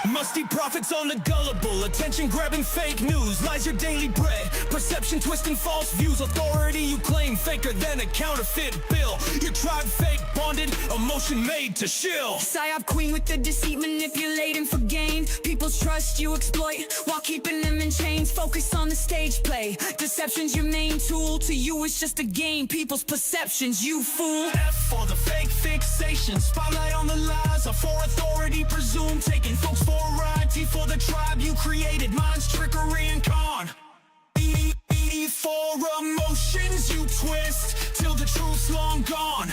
Musty prophets on the gullible, attention-grabbing fake news, lies your daily bread, perception twisting false views, authority you claim faker than a counterfeit bill. Your tribe fake bonded, emotion made to shill. Psyop queen with the deceit, manipulating for gain. People's trust you exploit while keeping them in chains. Focus on the stage play, deception's your main tool. To you it's just a game, people's perceptions, you fool. F for the fake fixation, spotlight on the lies, are for authority presumed, taking folks for a ride. T for the tribe you created, minds, trickery, and con. E for emotions you twist, till the truth's long gone.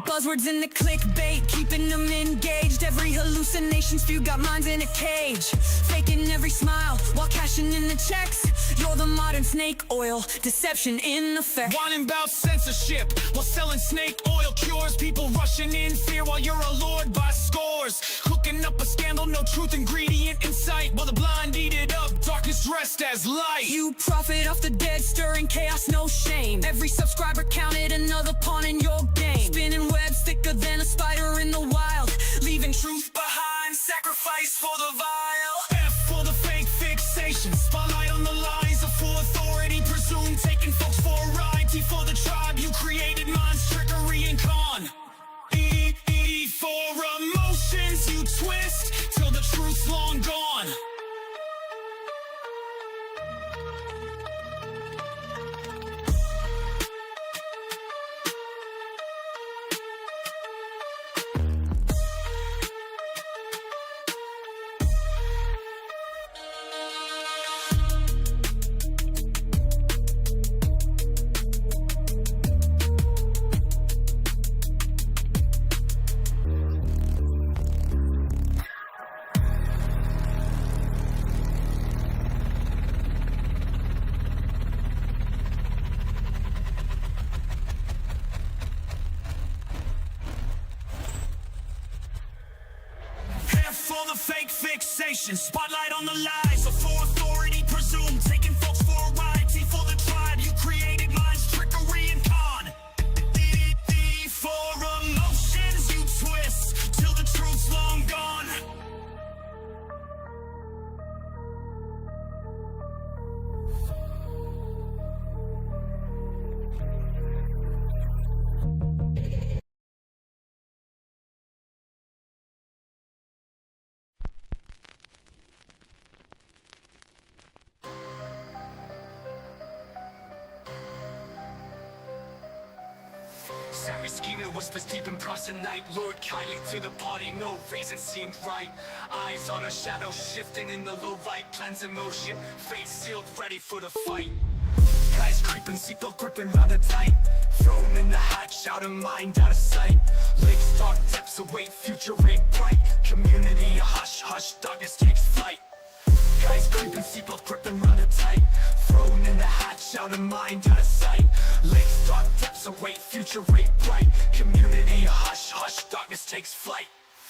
Buzzwords in the clickbait, keeping them engaged. Every hallucination's few got minds in a cage, faking every smile while cashing in the checks. You're the modern snake oil, deception in effect. Whining about censorship while selling snake oil cures. People rushing in fear while you're allured by scores. Cooking up a scandal, no truth ingredient in sight, while the blind eat it up, darkness dressed as light. You profit off the dead, stirring chaos, no shame. Every subscriber counted, another pawn in your game. Spinning webs thicker than a spider in the wild, leaving truth behind, sacrifice for the vile. F for the fake fixation, spotlight on the lies, are for authority presumed, taking folks for a ride. T for the tribe you created, minds, trickery, and con. E for emotions you twist, till the truth's long gone. For the fake fixation, spotlight on the lies, are for authority presumed, taking folks for a ride. T for the tribe you created, minds, trickery, and con. E for emotions you twist, till the truth's long gone. Savvy schemer whispers deep in night. Lured kindly to the party, no reason seemed right. Eyes on a shadow shifting in the low light. Plans in motion, fate sealed, ready for the fight. Guys creeping, seatbelt gripping round the tight. Thrown in the hatch, out of mind, out of sight. Lakes dark depths await, future ray bright. Community a hush, hush, darkness takes flight. Guys creeping, seatbelt gripping round the tight. Thrown in the hatch, out of mind, out of sight. Lakes dark depths await, future rate bright. Community a hush, hush, darkness takes flight.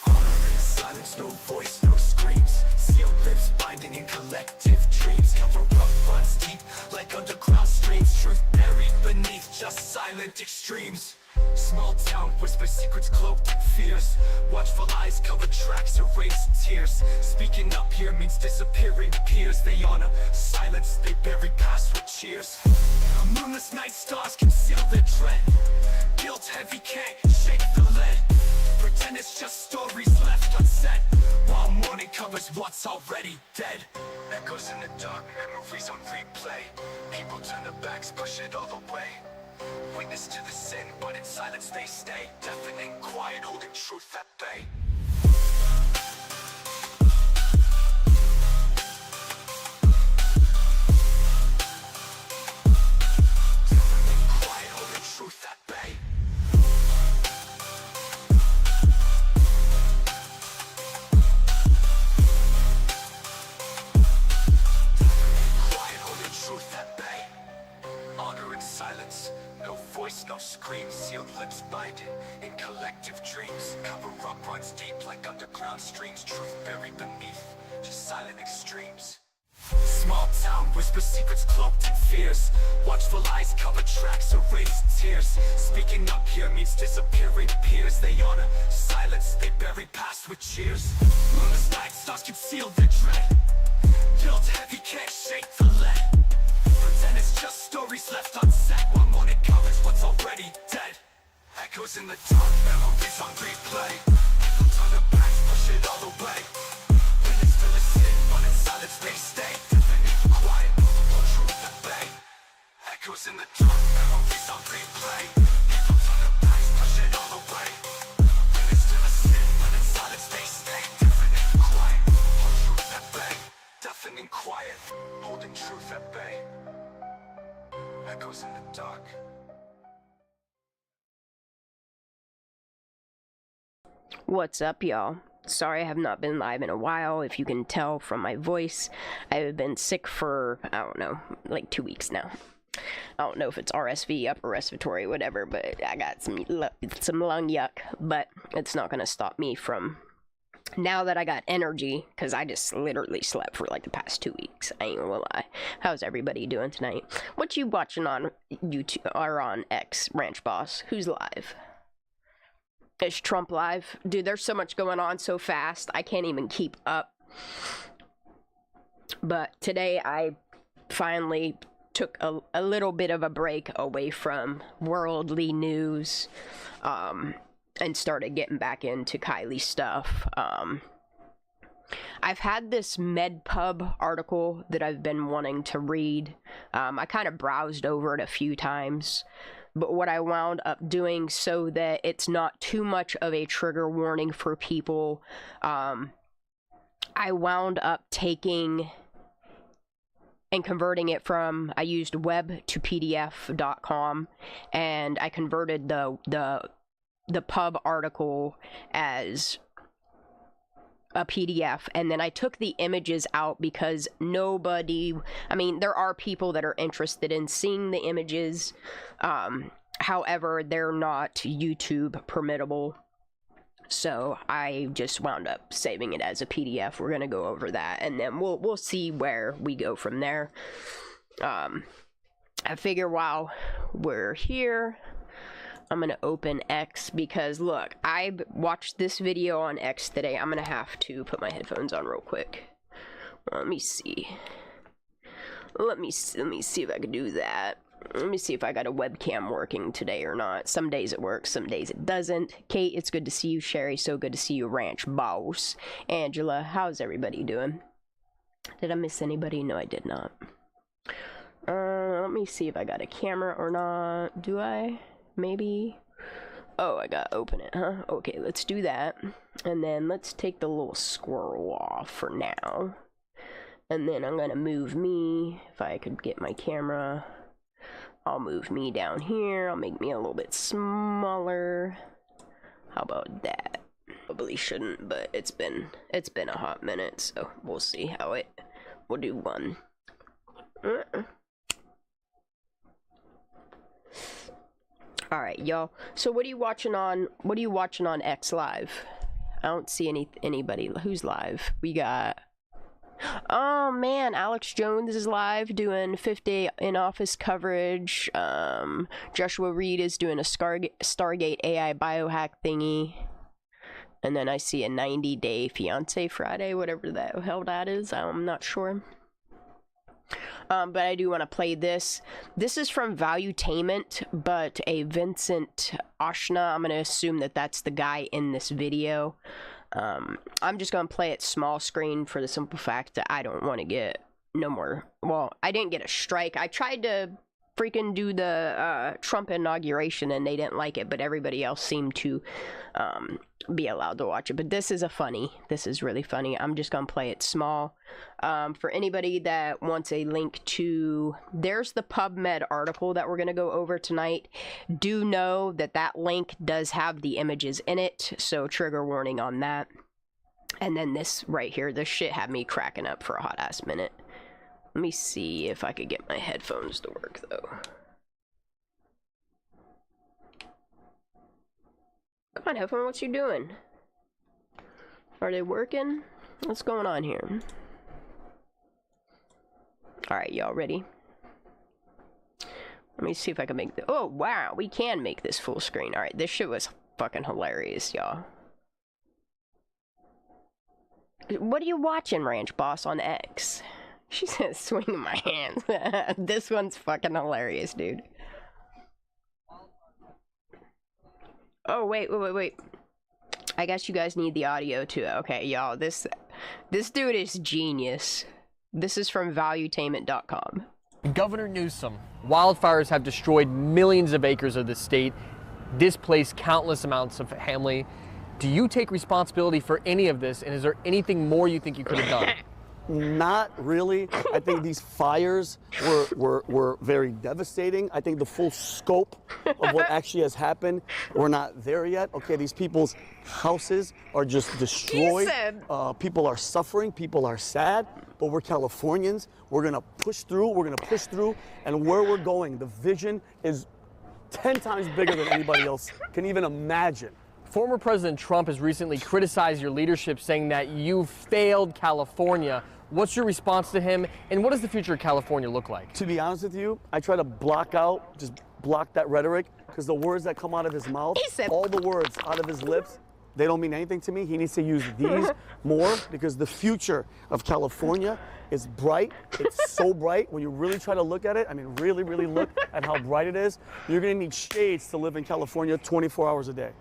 Honor in silence, no voice, no screams. Sealed lips binding in collective dreams. Cover up runs deep like underground streams. Truth buried beneath just silent extremes. Small town whisper secrets cloaked in fears. Watchful eyes cover tracks, erase tears. Speaking up here means disappearing peers. They honor silence, they bury past with cheers. Moonless night stars conceal their dread. Guilt heavy can't shake the lead. Pretend it's just stories left unsaid, while morning covers what's already dead. Echoes in the dark, memories on replay. People turn their backs, push it all away. Witness to the sin, but in silence they stay. Deafening quiet, holding truth at bay. Deafening quiet, holding truth at bay. Deafening quiet, holding truth at bay. Honor in silence, no voice, no scream. Sealed lips binding in collective dreams. Cover up runs deep like underground streams. Truth buried beneath, just silent extremes. Small town, whisper secrets cloaked in fears. Watchful eyes cover tracks, erase tears. Speaking up here means disappearing peers. They honor silence, they bury past with cheers. Moonless night stars conceal their dread. Guilt heavy, can't shake the lead. Pretend it's just stories left unsaid, while morning covers what's already dead. Echoes in the dark, memories on replay. People turn their backs, push it all away. When it's still a sin, but in silence they stay. Deafening quiet, or truth at bay. Echoes in the dark, memories on replay. People turn their backs, push it all away. When it's still a sin, but in silence they stay. Deafening quiet, or truth at bay. Deafening quiet, holding truth at bay. Echoes in the dark. What's up, y'all? Sorry I have not been live in a while. If you can tell from my voice, I've been sick for, I don't know, like 2 weeks now. I don't know if it's RSV, upper respiratory, whatever, but I got some lung yuck, but it's not going to stop me from, now that I got energy, because I just literally slept for like the past 2 weeks. I ain't gonna lie. How's everybody doing tonight? What you watching on YouTube, or on X, Ranch Boss? Who's live? Is Trump live? Dude, there's so much going on so fast, I can't even keep up. But today I finally took a little bit of a break away from worldly news, and started getting back into Kylie's stuff. I've had this MedPub article that I've been wanting to read. I kind of browsed over it a few times. But what I wound up doing, so that it's not too much of a trigger warning for people, I wound up taking and converting it from, I used web to pdf.com, and I converted the pub article as a PDF, and then I took the images out because nobody, I mean, there are people that are interested in seeing the images, however, they're not YouTube permittable, so I just wound up saving it as a PDF. We're gonna go over that, and then we'll see where we go from there. I figure while we're here, I'm gonna open X, because look, I watched this video on X today. I'm gonna have to put my headphones on real quick. Let me see if I can do that. Let me see if I got a webcam working today or not. Some days it works, some days it doesn't. Kate, it's good to see you. Sherry, so good to see you. Ranch Boss. Angela, how's everybody doing? Did I miss anybody? No, I did not. Let me see if I got a camera or not. Do I? Maybe. Oh, I gotta open it, huh? Okay, let's do that. And then let's take the little squirrel off for now. And then I'm gonna move me. If I could get my camera, I'll move me down here. I'll make me a little bit smaller. How about that? Probably shouldn't, but it's been a hot minute, so we'll see how it. We'll do one. Alright, y'all. So what are you watching on X Live? I don't see anybody. Who's live? We got, oh man, Alex Jones is live doing 5th day in office coverage. Joshua Reed is doing a Stargate AI biohack thingy. And then I see a 90-day fiance Friday, whatever the hell that is. I'm not sure. But I do want to play this. This is from Valuetainment, but a Vincent Oshna. I'm going to assume that that's the guy in this video. I'm just going to play it small screen for the simple fact that I don't want to get no more. Well, I didn't get a strike. I tried to freaking do the Trump inauguration and they didn't like it, but everybody else seemed to be allowed to watch it. But this is this is really funny. I'm just gonna play it small. For anybody that wants a link to, there's the PubMed article that we're gonna go over tonight. Do know that that link does have the images in it, so trigger warning on that. And then this right here, this shit had me cracking up for a hot ass minute. Let me see if I could get my headphones to work, though. Come on, headphone, what you doing? Are they working? What's going on here? All right, y'all ready? Let me see if I can make the. Oh wow, we can make this full screen. All right, this shit was fucking hilarious, y'all. What are you watching, Ranch Boss on X? She says, swinging my hands. This one's fucking hilarious, dude. Oh, wait. I guess you guys need the audio too. Okay, y'all, this dude is genius. This is from valuetainment.com. Governor Newsom, wildfires have destroyed millions of acres of the state, displaced countless amounts of family. Do you take responsibility for any of this, and is there anything more you think you could have done? Not really. I think these fires were very devastating. I think the full scope of what actually has happened, we're not there yet. Okay, these people's houses are just destroyed. People are suffering. People are sad. But we're Californians. We're going to push through. We're going to push through. And where we're going, the vision is 10 times bigger than anybody else can even imagine. Former President Trump has recently criticized your leadership, saying that you failed California. What's your response to him, and what does the future of California look like? To be honest with you, I try to block that rhetoric, because the words that come out of his mouth, all the words out of his lips, they don't mean anything to me. He needs to use these more, because the future of California is bright. It's so bright. When you really try to look at it, I mean, really, really look at how bright it is, you're going to need shades to live in California 24 hours a day.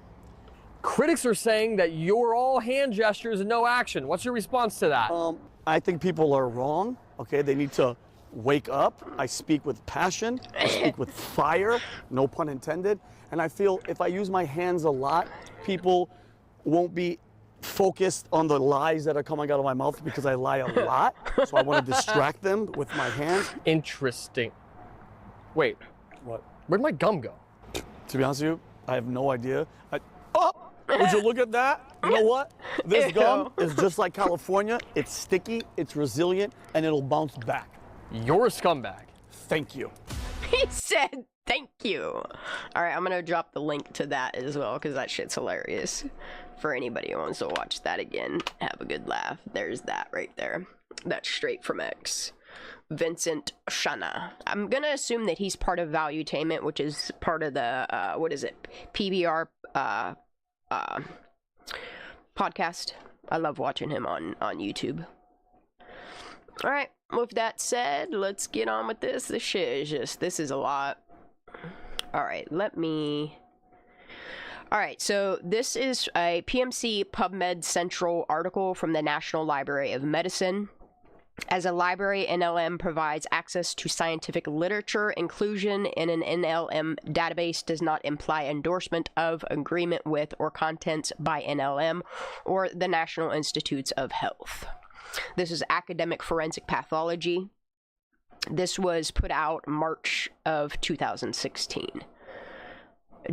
Critics are saying that you're all hand gestures and no action. What's your response to that? I think people are wrong. Okay, they need to wake up. I speak with passion. I speak with fire, no pun intended. And I feel if I use my hands a lot, people won't be focused on the lies that are coming out of my mouth, because I lie a lot. So I want to distract them with my hands. Interesting. Wait. What? Where'd my gum go? To be honest with you, I have no idea. Would you look at that? You know what? This gum is just like California. It's sticky, it's resilient, and it'll bounce back. You're a scumbag. Thank you. He said, thank you. All right, I'm going to drop the link to that as well, because that shit's hilarious. For anybody who wants to watch that again, have a good laugh. There's that right there. That's straight from X. Vincent Shana. I'm going to assume that he's part of Valuetainment, which is part of the, what is it? PBR, podcast. I love watching him on YouTube. All right, with that said, let's get on with this. This shit is this is a lot. All right, all right, so this is a PMC PubMed Central article from the National Library of Medicine. As a library, NLM provides access to scientific literature. Inclusion in an NLM database does not imply endorsement of, agreement with, or contents by NLM or the National Institutes of Health. This is academic forensic pathology. This was put out March of 2016.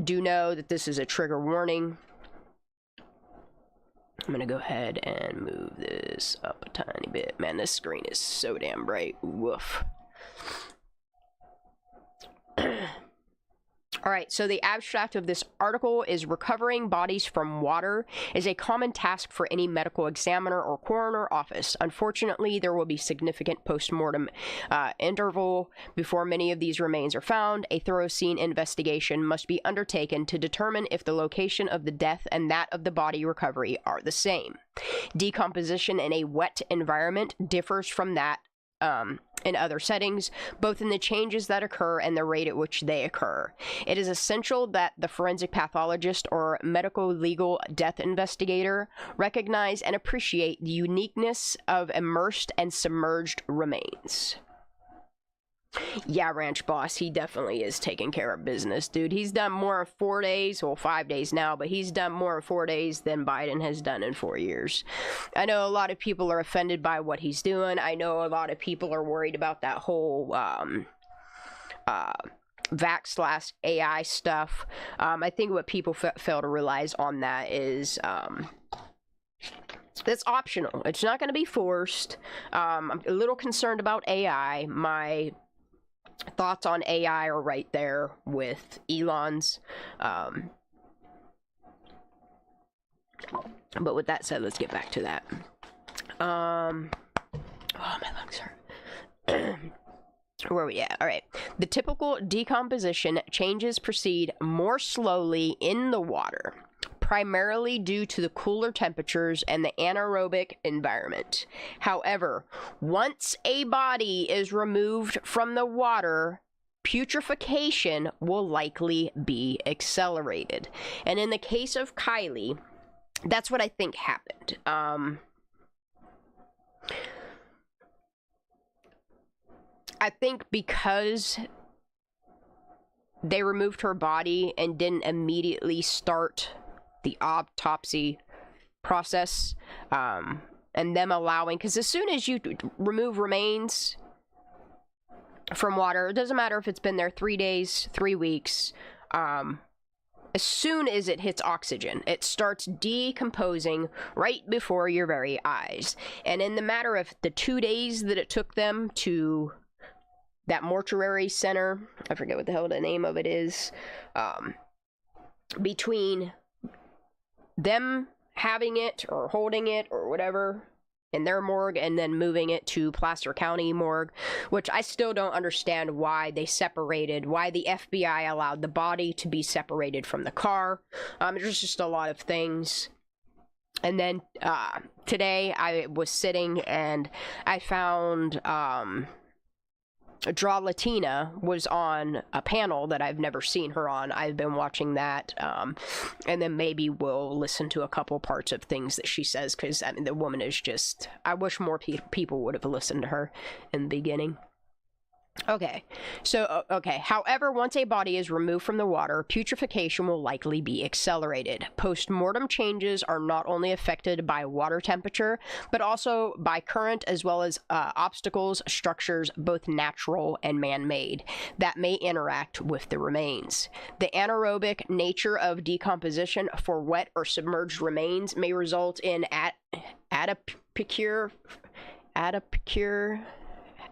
Do know that this is a trigger warning. I'm gonna go ahead and move this up a tiny bit. Man, this screen is so damn bright. Woof. Alright, so the abstract of this article is recovering bodies from water is a common task for any medical examiner or coroner office. Unfortunately, there will be significant post-mortem interval before many of these remains are found. A thorough scene investigation must be undertaken to determine if the location of the death and that of the body recovery are the same. Decomposition in a wet environment differs from that in other settings, both in the changes that occur and the rate at which they occur. It is essential that the forensic pathologist or medical legal death investigator recognize and appreciate the uniqueness of immersed and submerged remains. Yeah, Ranch Boss, he definitely is taking care of business, dude. He's done more in 4 days, well, 5 days now, but he's done more in 4 days than Biden has done in 4 years. I know a lot of people are offended by what he's doing. I know a lot of people are worried about that whole vax/AI stuff. I think what people fail to realize on that is it's optional. It's not going to be forced. I'm a little concerned about AI. My thoughts on AI are right there with Elon's. But with that said, let's get back to that. Oh, my lungs hurt. Where are we at? All right. The typical decomposition changes proceed more slowly in the water, primarily due to the cooler temperatures and the anaerobic environment. However, once a body is removed from the water, putrefaction will likely be accelerated. And in the case of Kylie, that's what I think happened. I think because they removed her body and didn't immediately start the autopsy process, and them allowing, because as soon as you remove remains from water, it doesn't matter if it's been there 3 days, 3 weeks, as soon as it hits oxygen, it starts decomposing right before your very eyes. And in the matter of the 2 days that it took them to that mortuary center, I forget what the hell the name of it is, between them having it or holding it or whatever in their morgue and then moving it to Placer County morgue, which I still don't understand why they separated, why the FBI allowed the body to be separated from the car. There's just a lot of things. And then today I was sitting and I found Draw Latina was on a panel that I've never seen her on. I've been watching that, and then maybe we'll listen to a couple parts of things that she says, because I mean, the woman is just, I wish more people would have listened to her in the beginning. Okay, so, however, once a body is removed from the water, putrefaction will likely be accelerated. Post-mortem changes are not only affected by water temperature, but also by current as well as obstacles, structures, both natural and man-made, that may interact with the remains. The anaerobic nature of decomposition for wet or submerged remains may result in adipocure,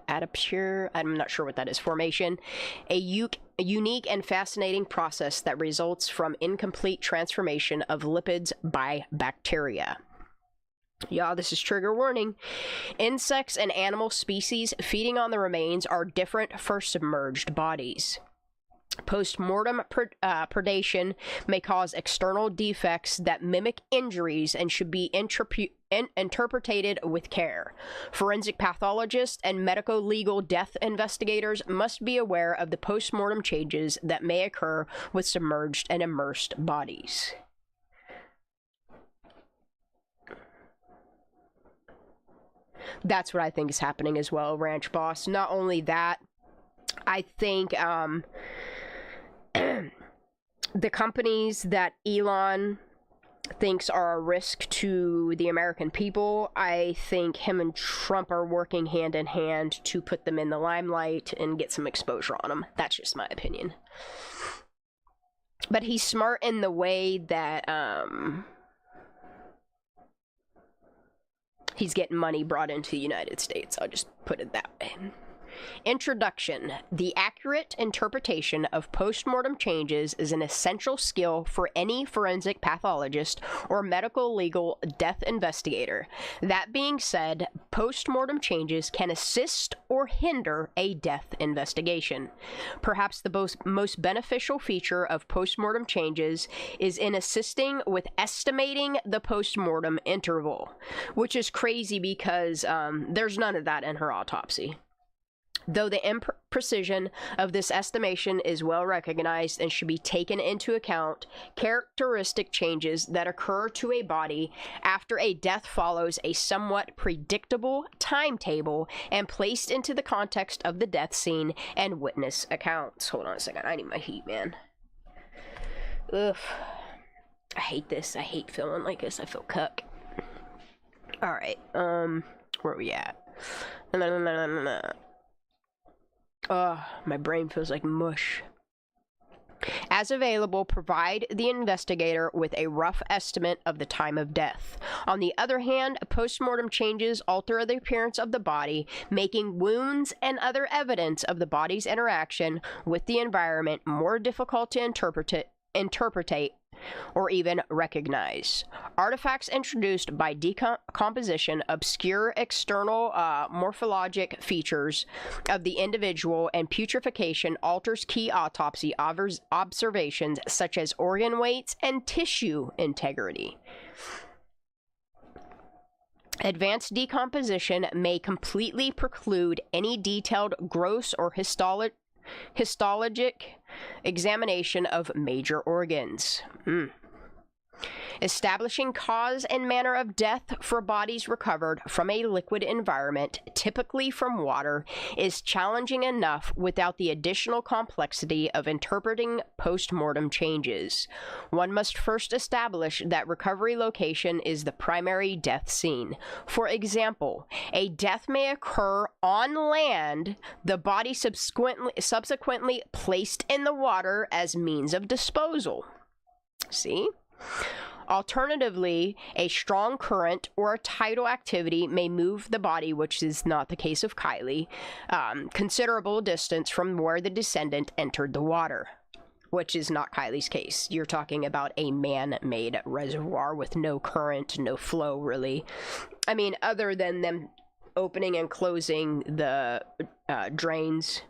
I'm not sure what that is, formation, a unique and fascinating process that results from incomplete transformation of lipids by bacteria. Y'all, this is trigger warning. Insects and animal species feeding on the remains are different for submerged bodies. Post-mortem predation may cause external defects that mimic injuries and should be interpreted with care. Forensic pathologists and medico-legal death investigators must be aware of the post-mortem changes that may occur with submerged and immersed bodies. That's what I think is happening as well, Ranch Boss. Not only that, I think the companies that Elon thinks are a risk to the American people, I think him and Trump are working hand in hand to put them in the limelight and get some exposure on them. That's just my opinion. But he's smart in the way that he's getting money brought into the United States. I'll just put it that way. Introduction. The accurate interpretation of postmortem changes is an essential skill for any forensic pathologist or medical legal death investigator. That being said, postmortem changes can assist or hinder a death investigation. Perhaps the most beneficial feature of postmortem changes is in assisting with estimating the postmortem interval, which is crazy because there's none of that in her autopsy. Though the imprecision of this estimation is well recognized and should be taken into account, characteristic changes that occur to a body after a death follows a somewhat predictable timetable and placed into the context of the death scene and witness accounts. Hold on a second. I need my heat, man. Ugh. I hate this. I hate feeling like this. I feel cuck. Alright. Where are we at? My brain feels like mush. As available, provide the investigator with a rough estimate of the time of death. On the other hand, postmortem changes alter the appearance of the body, making wounds and other evidence of the body's interaction with the environment more difficult to interpret or even recognize. Artifacts introduced by decomposition obscure external morphologic features of the individual, and putrefaction alters key autopsy observations such as organ weights and tissue integrity. Advanced decomposition may completely preclude any detailed gross or histologic examination of major organs. Establishing cause and manner of death for bodies recovered from a liquid environment, typically from water, is challenging enough without the additional complexity of interpreting post-mortem changes. One must first establish that recovery location is the primary death scene. For example, a death may occur on land, the body subsequently placed in the water as means of disposal. See? Alternatively, a strong current or a tidal activity may move the body, which is not the case of Kylie, considerable distance from where the descendant entered the water, which is not Kylie's case. You're talking about a man-made reservoir with no current, no flow, really. I mean, other than them opening and closing the drains.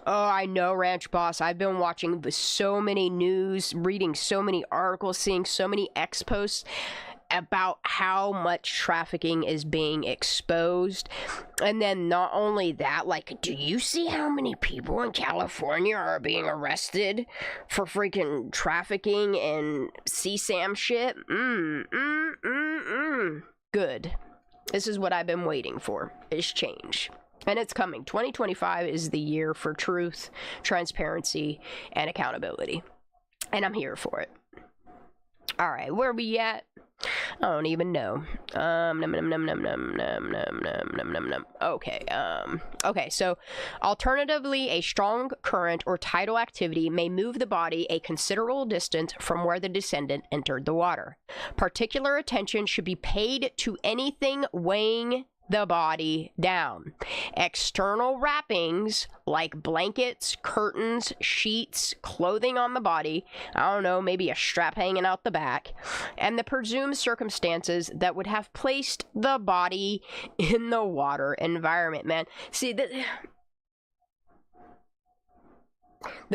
Oh, I know, Ranch Boss. I've been watching so many news, reading so many articles, seeing so many X posts about how much trafficking is being exposed. And then not only that, like, do you see how many people in California are being arrested for freaking trafficking and CSAM shit? Good. This is what I've been waiting for, is change. And it's coming. 2025 is the year for truth, transparency, and accountability. And I'm here for it. All right, where are we at? I don't even know. Okay, so alternatively, a strong current or tidal activity may move the body a considerable distance from where the descendant entered the water. Particular attention should be paid to anything weighing the body down. External wrappings like blankets, curtains, sheets, clothing on the body, I don't know, maybe a strap hanging out the back, and the presumed circumstances that would have placed the body in the water environment, man. See, the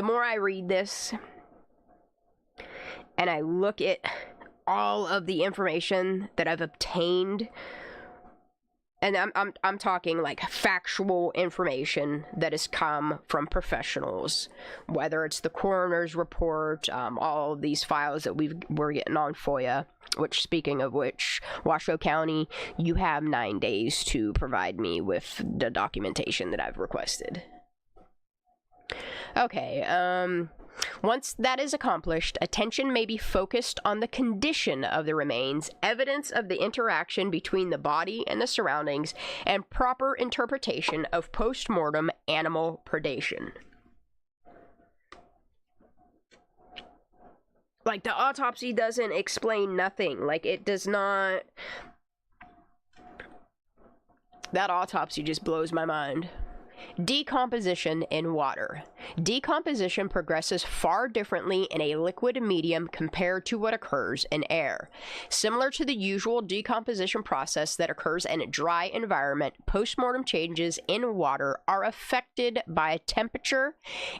more I read this and I look at all of the information that I've obtained, and I'm talking like factual information that has come from professionals, whether it's the coroner's report, all of these files that we're getting on FOIA, which, speaking of which, Washoe County, you have 9 days to provide me with the documentation that I've requested. Okay, once that is accomplished, attention may be focused on the condition of the remains, evidence of the interaction between the body and the surroundings, and proper interpretation of post-mortem animal predation. Like, the autopsy doesn't explain nothing. Like, it does not... That autopsy just blows my mind. Decomposition in water. Decomposition progresses far differently in a liquid medium compared to what occurs in air. Similar to the usual decomposition process that occurs in a dry environment, postmortem changes in water are affected by temperature,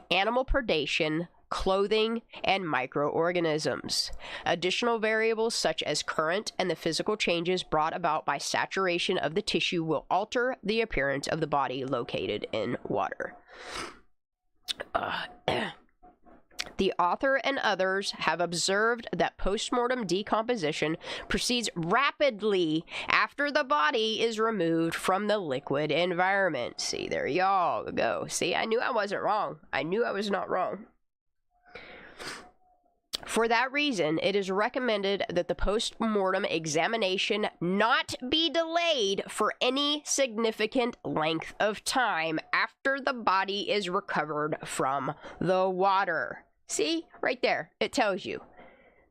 animal predation, clothing, and microorganisms. Additional variables such as current and the physical changes brought about by saturation of the tissue will alter the appearance of the body located in water. The author and others have observed that postmortem decomposition proceeds rapidly after the body is removed from the liquid environment. See, there y'all go. See, I knew I wasn't wrong. I knew I was not wrong. For that reason, it is recommended that the post-mortem examination not be delayed for any significant length of time after the body is recovered from the water. See, right there, it tells you.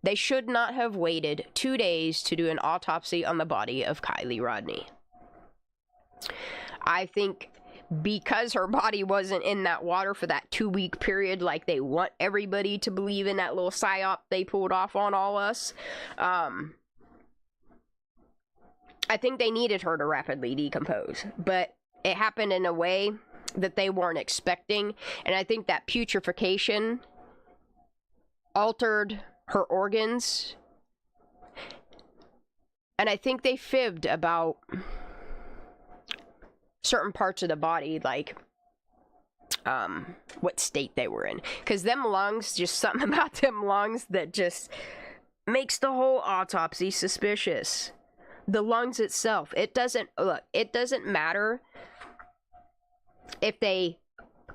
They should not have waited 2 days to do an autopsy on the body of Kylie Rodney. I think because her body wasn't in that water for that 2-week period, like they want everybody to believe in that little psyop they pulled off on all us. I think they needed her to rapidly decompose, but it happened in a way that they weren't expecting, and I think that putrefaction altered her organs, and I think they fibbed about certain parts of the body, like what state they were in, because them lungs, just something about them lungs that just makes the whole autopsy suspicious. The lungs itself, it doesn't matter if they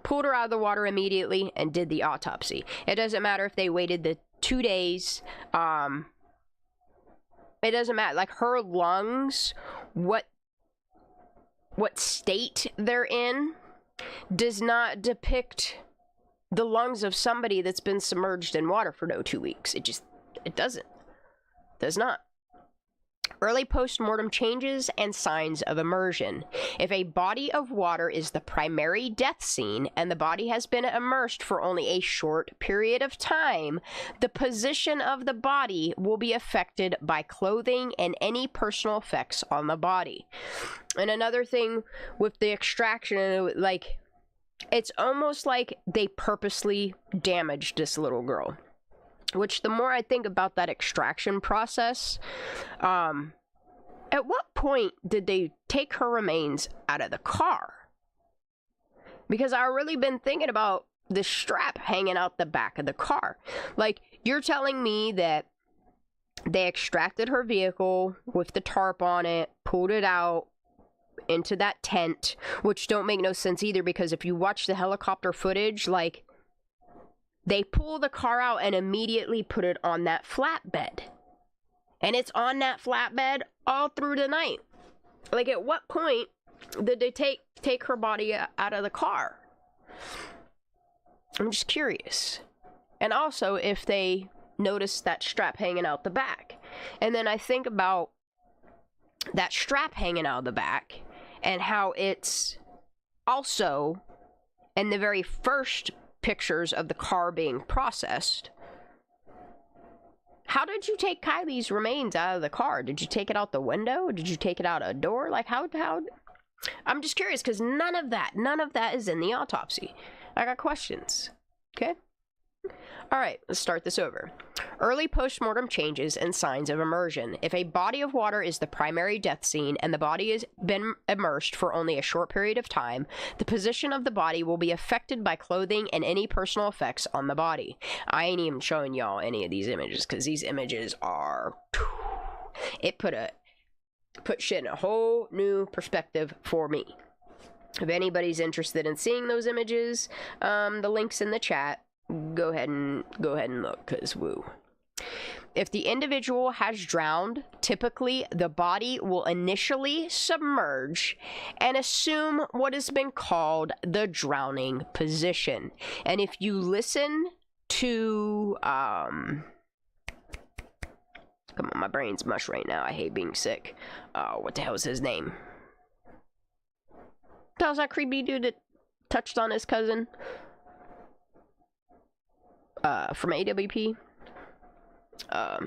pulled her out of the water immediately and did the autopsy. It doesn't matter if they waited the 2 days. It doesn't matter. Like, her lungs, what state they're in does not depict the lungs of somebody that's been submerged in water for no 2 weeks. It doesn't. Does not. Early post-mortem changes and signs of immersion. If a body of water is the primary death scene and the body has been immersed for only a short period of time, the position of the body will be affected by clothing and any personal effects on the body. And another thing with the extraction, like, it's almost like they purposely damaged this little girl. Which, the more I think about that extraction process, at what point did they take her remains out of the car? Because I've really been thinking about the strap hanging out the back of the car. Like, you're telling me that they extracted her vehicle with the tarp on it, pulled it out into that tent, which don't make no sense either, because if you watch the helicopter footage, like, they pull the car out and immediately put it on that flatbed. And it's on that flatbed all through the night. Like, at what point did they take her body out of the car? I'm just curious. And also, if they noticed that strap hanging out the back. And then I think about that strap hanging out the back and how it's also in the very first pictures of the car being processed. How did you take Kylie's remains out of the car? Did you take it out the window? Did you take it out a door? Like, how? I'm just curious, because none of that is in the autopsy. I got questions. Okay? Alright, let's start this over. Early post-mortem changes and signs of immersion. If a body of water is the primary death scene and the body has been immersed for only a short period of time, the position of the body will be affected by clothing and any personal effects on the body. I ain't even showing y'all any of these images, because these images are... It put shit in a whole new perspective for me. If anybody's interested in seeing those images, the link's in the chat. Go ahead and look, because woo. If the individual has drowned, typically the body will initially submerge and assume what has been called the drowning position. And if you listen to come on, my brain's mush right now. I hate being sick. What the hell is his name? That was that creepy dude that touched on his cousin from AWP. Why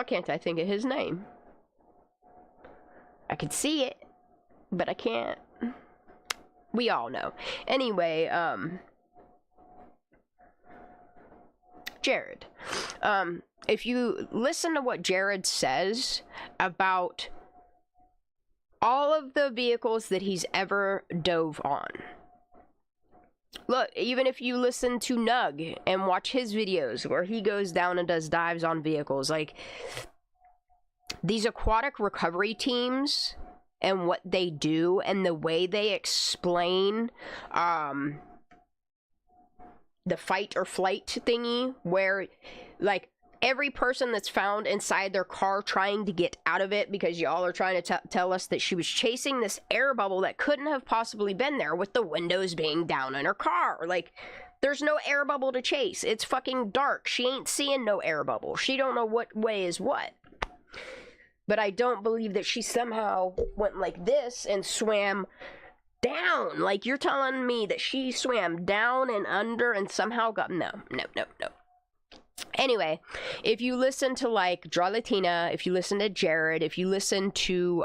can't I think of his name? I can see it, but I can't. We all know. Anyway, Jared. If you listen to what Jared says about all of the vehicles that he's ever dove on. Look, even if you listen to Nug and watch his videos where he goes down and does dives on vehicles, like, these aquatic recovery teams and what they do and the way they explain the fight or flight thingy, where, like, every person that's found inside their car trying to get out of it, because y'all are trying to tell us that she was chasing this air bubble that couldn't have possibly been there with the windows being down in her car. Like, there's no air bubble to chase. It's fucking dark. She ain't seeing no air bubble. She don't know what way is what. But I don't believe that she somehow went like this and swam down. Like, you're telling me that she swam down and under and somehow got... No. Anyway, if you listen to, like, Draw Latina, if you listen to Jared, if you listen to,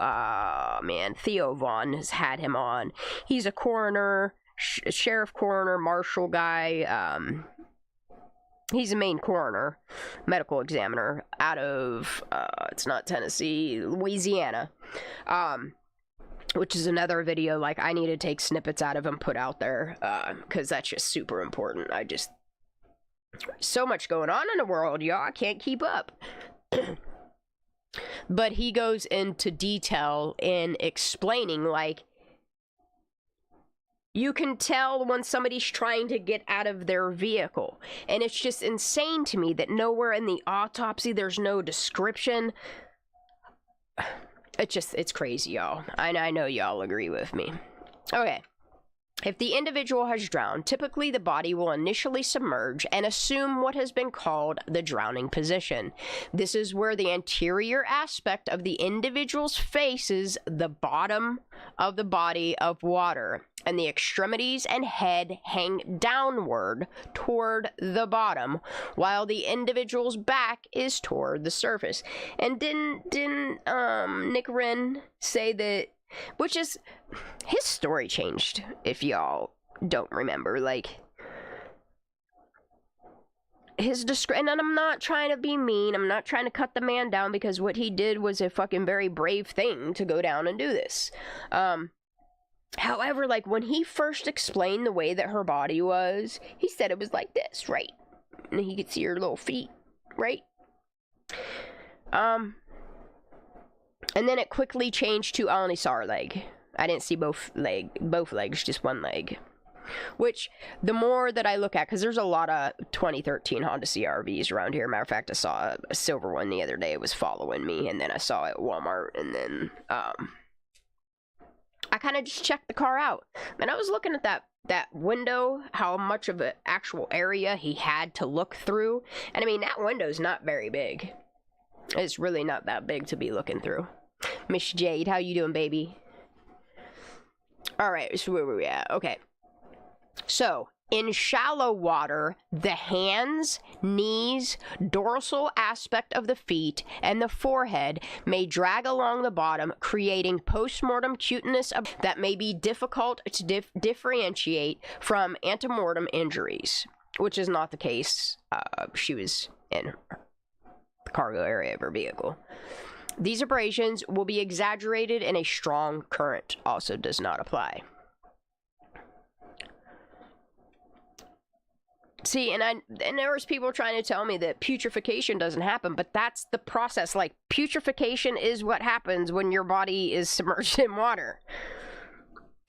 Theo Vaughn has had him on. He's a coroner, sheriff coroner, marshal guy, he's a main coroner, medical examiner out of, it's not Tennessee, Louisiana, which is another video, like, I need to take snippets out of and put out there, because that's just super important. So much going on in the world, y'all, I can't keep up. But he goes into detail in explaining, like, you can tell when somebody's trying to get out of their vehicle. And it's just insane to me that nowhere in the autopsy there's no description. It's crazy, y'all. I know y'all agree with me. Okay. If the individual has drowned, typically the body will initially submerge and assume what has been called the drowning position. This is where the anterior aspect of the individual's faces the bottom of the body of water, and the extremities and head hang downward toward the bottom, while the individual's back is toward the surface. And didn't Nick Wren say that? Which is, his story changed, if y'all don't remember, like, and I'm not trying to be mean, I'm not trying to cut the man down, because what he did was a fucking very brave thing to go down and do this. However, like, when he first explained the way that her body was, he said it was like this, right? And he could see her little feet, right? And then it quickly changed to I only saw her leg. I didn't see both legs, just one leg. Which, the more that I look at, because there's a lot of 2013 Honda CR-Vs around here. Matter of fact, I saw a silver one the other day. It was following me, and then I saw it at Walmart, and then, I kind of just checked the car out. And I was looking at that window, how much of an actual area he had to look through. And I mean, that window's not very big. It's really not that big to be looking through. Miss Jade, how you doing, baby? Alright, so where were we at? Okay. So, in shallow water, the hands, knees, dorsal aspect of the feet, and the forehead may drag along the bottom, creating postmortem cuteness that may be difficult to differentiate from antemortem injuries, which is not the case. She was in the cargo area of her vehicle. These abrasions will be exaggerated, and a strong current also does not apply. See, and there was people trying to tell me that putrefaction doesn't happen, but that's the process. Like, putrefaction is what happens when your body is submerged in water.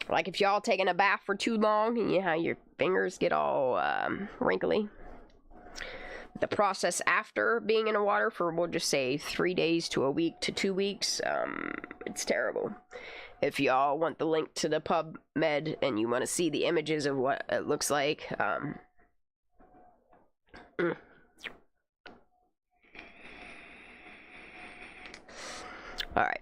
Like, if y'all taking a bath for too long, and you know how your fingers get all wrinkly. The process after being in the water for, we'll just say, 3 days to a week to 2 weeks, it's terrible. If y'all want the link to the PubMed and you want to see the images of what it looks like, Alright.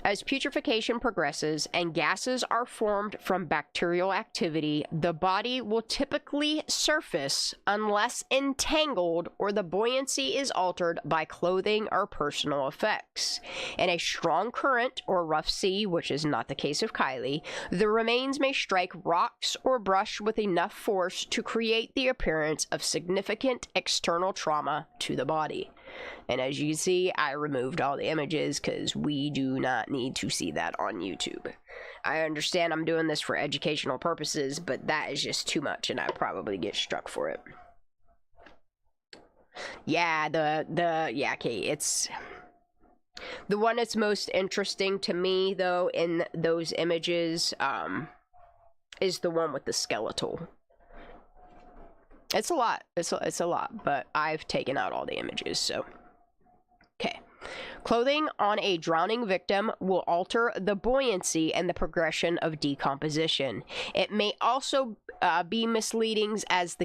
As putrefaction progresses and gases are formed from bacterial activity, the body will typically surface unless entangled or the buoyancy is altered by clothing or personal effects. In a strong current or rough sea, which is not the case of Kylie, the remains may strike rocks or brush with enough force to create the appearance of significant external trauma to the body. And as you see, I removed all the images because we do not need to see that on YouTube. I understand I'm doing this for educational purposes, but that is just too much, and I'd probably get struck for it. Yeah, okay, it's... The one that's most interesting to me, though, in those images, is the one with the skeletal. It's a lot. It's a lot, but I've taken out all the images, so... Okay. Clothing on a drowning victim will alter the buoyancy and the progression of decomposition. It may also be misleading as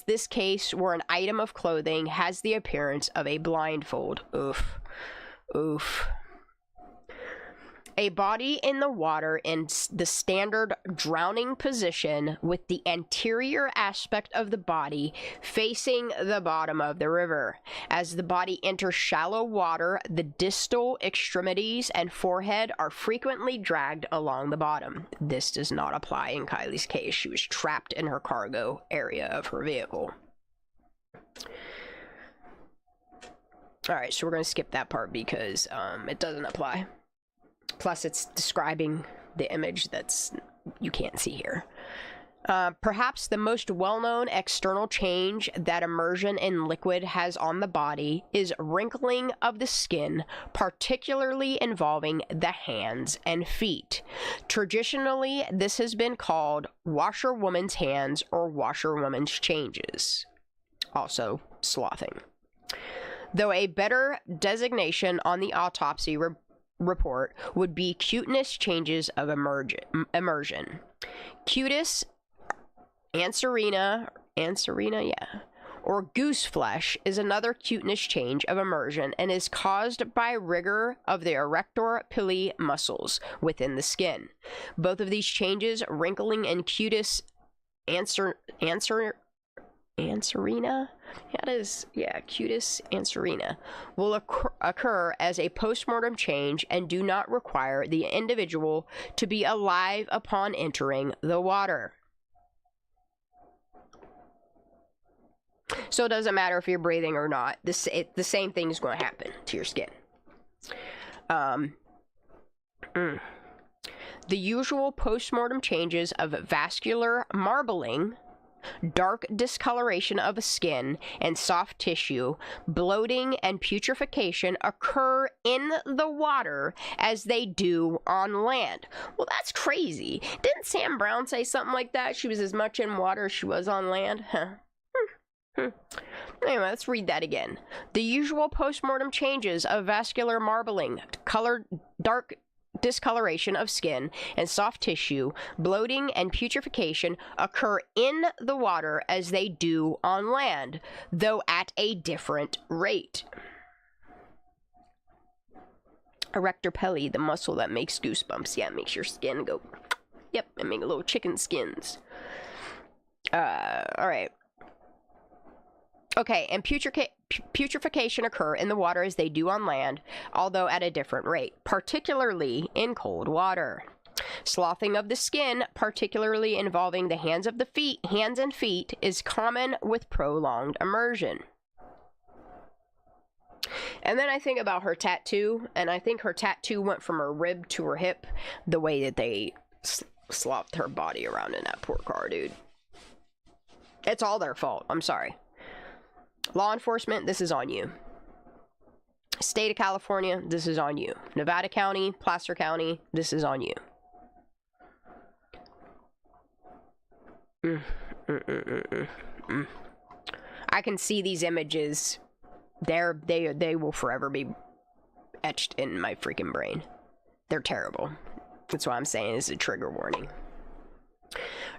this case where an item of clothing has the appearance of a blindfold. Oof. Oof. A body in the water in the standard drowning position with the anterior aspect of the body facing the bottom of the river. As the body enters shallow water, the distal extremities and forehead are frequently dragged along the bottom. This does not apply in Kylie's case. She was trapped in her cargo area of her vehicle. Alright, so we're going to skip that part because it doesn't apply. Plus, it's describing the image that's you can't see here. Perhaps the most well-known external change that immersion in liquid has on the body is wrinkling of the skin, particularly involving the hands and feet. Traditionally, this has been called washerwoman's hands or washerwoman's changes. Also, slothing. Though a better designation on the autopsy report would be cuteness changes of immersion. Cutis anserina, or goose flesh is another cuteness change of immersion and is caused by rigor of the erector pili muscles within the skin. Both of these changes, wrinkling and cutis anserina, cutis anserina, will occur as a postmortem change and do not require the individual to be alive upon entering the water. So it doesn't matter if you're breathing or not. The same thing is going to happen to your skin. The usual postmortem changes of vascular marbling, dark discoloration of skin and soft tissue, bloating, and putrefaction occur in the water as they do on land. Well, that's crazy. Didn't Sam Brown say something like that? She was as much in water as she was on land? Huh. Anyway, let's read that again. The usual postmortem changes of vascular marbling, dark discoloration of skin and soft tissue, bloating, and putrefaction occur in the water as they do on land, though at a different rate. Erector pili, the muscle that makes goosebumps. Yeah, it makes your skin go, yep, and make little chicken skins. Alright. Okay, and putrefaction occur in the water as they do on land, although at a different rate, particularly in cold water. Sloughing of the skin, particularly involving the hands and feet, is common with prolonged immersion. And then I think about her tattoo, and I think her tattoo went from her rib to her hip, the way that they sloughed her body around in that poor car, dude. It's all their fault. I'm sorry. Law enforcement, this is on you. State of California, this is on you. Nevada County, Placer County, this is on you. I can see these images. They will forever be etched in my freaking brain. They're terrible. That's why I'm saying it's a trigger warning.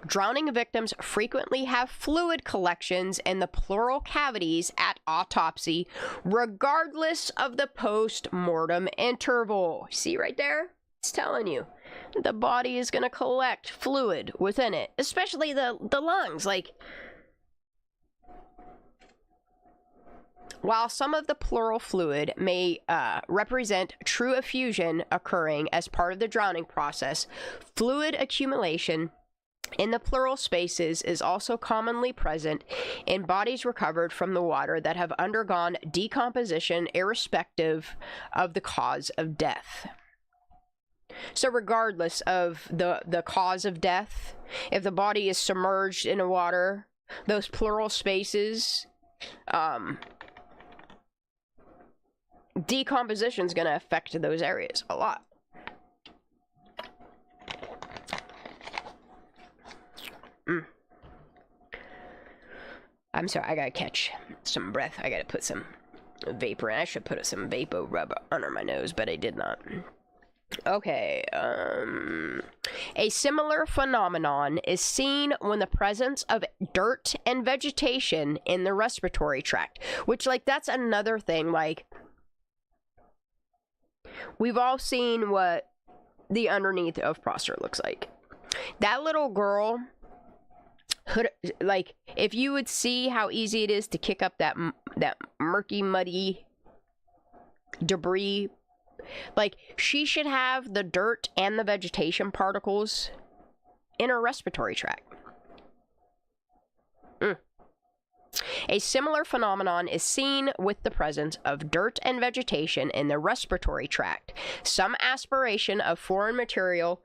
Drowning victims frequently have fluid collections in the pleural cavities at autopsy, regardless of the post-mortem interval. See right there? It's telling you. The body is going to collect fluid within it, especially the lungs. Like, while some of the pleural fluid may represent true effusion occurring as part of the drowning process, fluid accumulation in the pleural spaces is also commonly present in bodies recovered from the water that have undergone decomposition irrespective of the cause of death. So regardless of the cause of death, if the body is submerged in the water, those pleural spaces, decomposition is going to affect those areas a lot. I'm sorry, I gotta catch some breath. I gotta put some vapor in. I should put some vapor rub under my nose, but I did not. Okay, a similar phenomenon is seen when the presence of dirt and vegetation in the respiratory tract, which, like, that's another thing. Like, we've all seen what the underneath of prostrate looks like. That little girl, like, if you would see how easy it is to kick up that murky, muddy debris, like, she should have the dirt and the vegetation particles in her respiratory tract. A similar phenomenon is seen with the presence of dirt and vegetation in the respiratory tract. Some aspiration of foreign material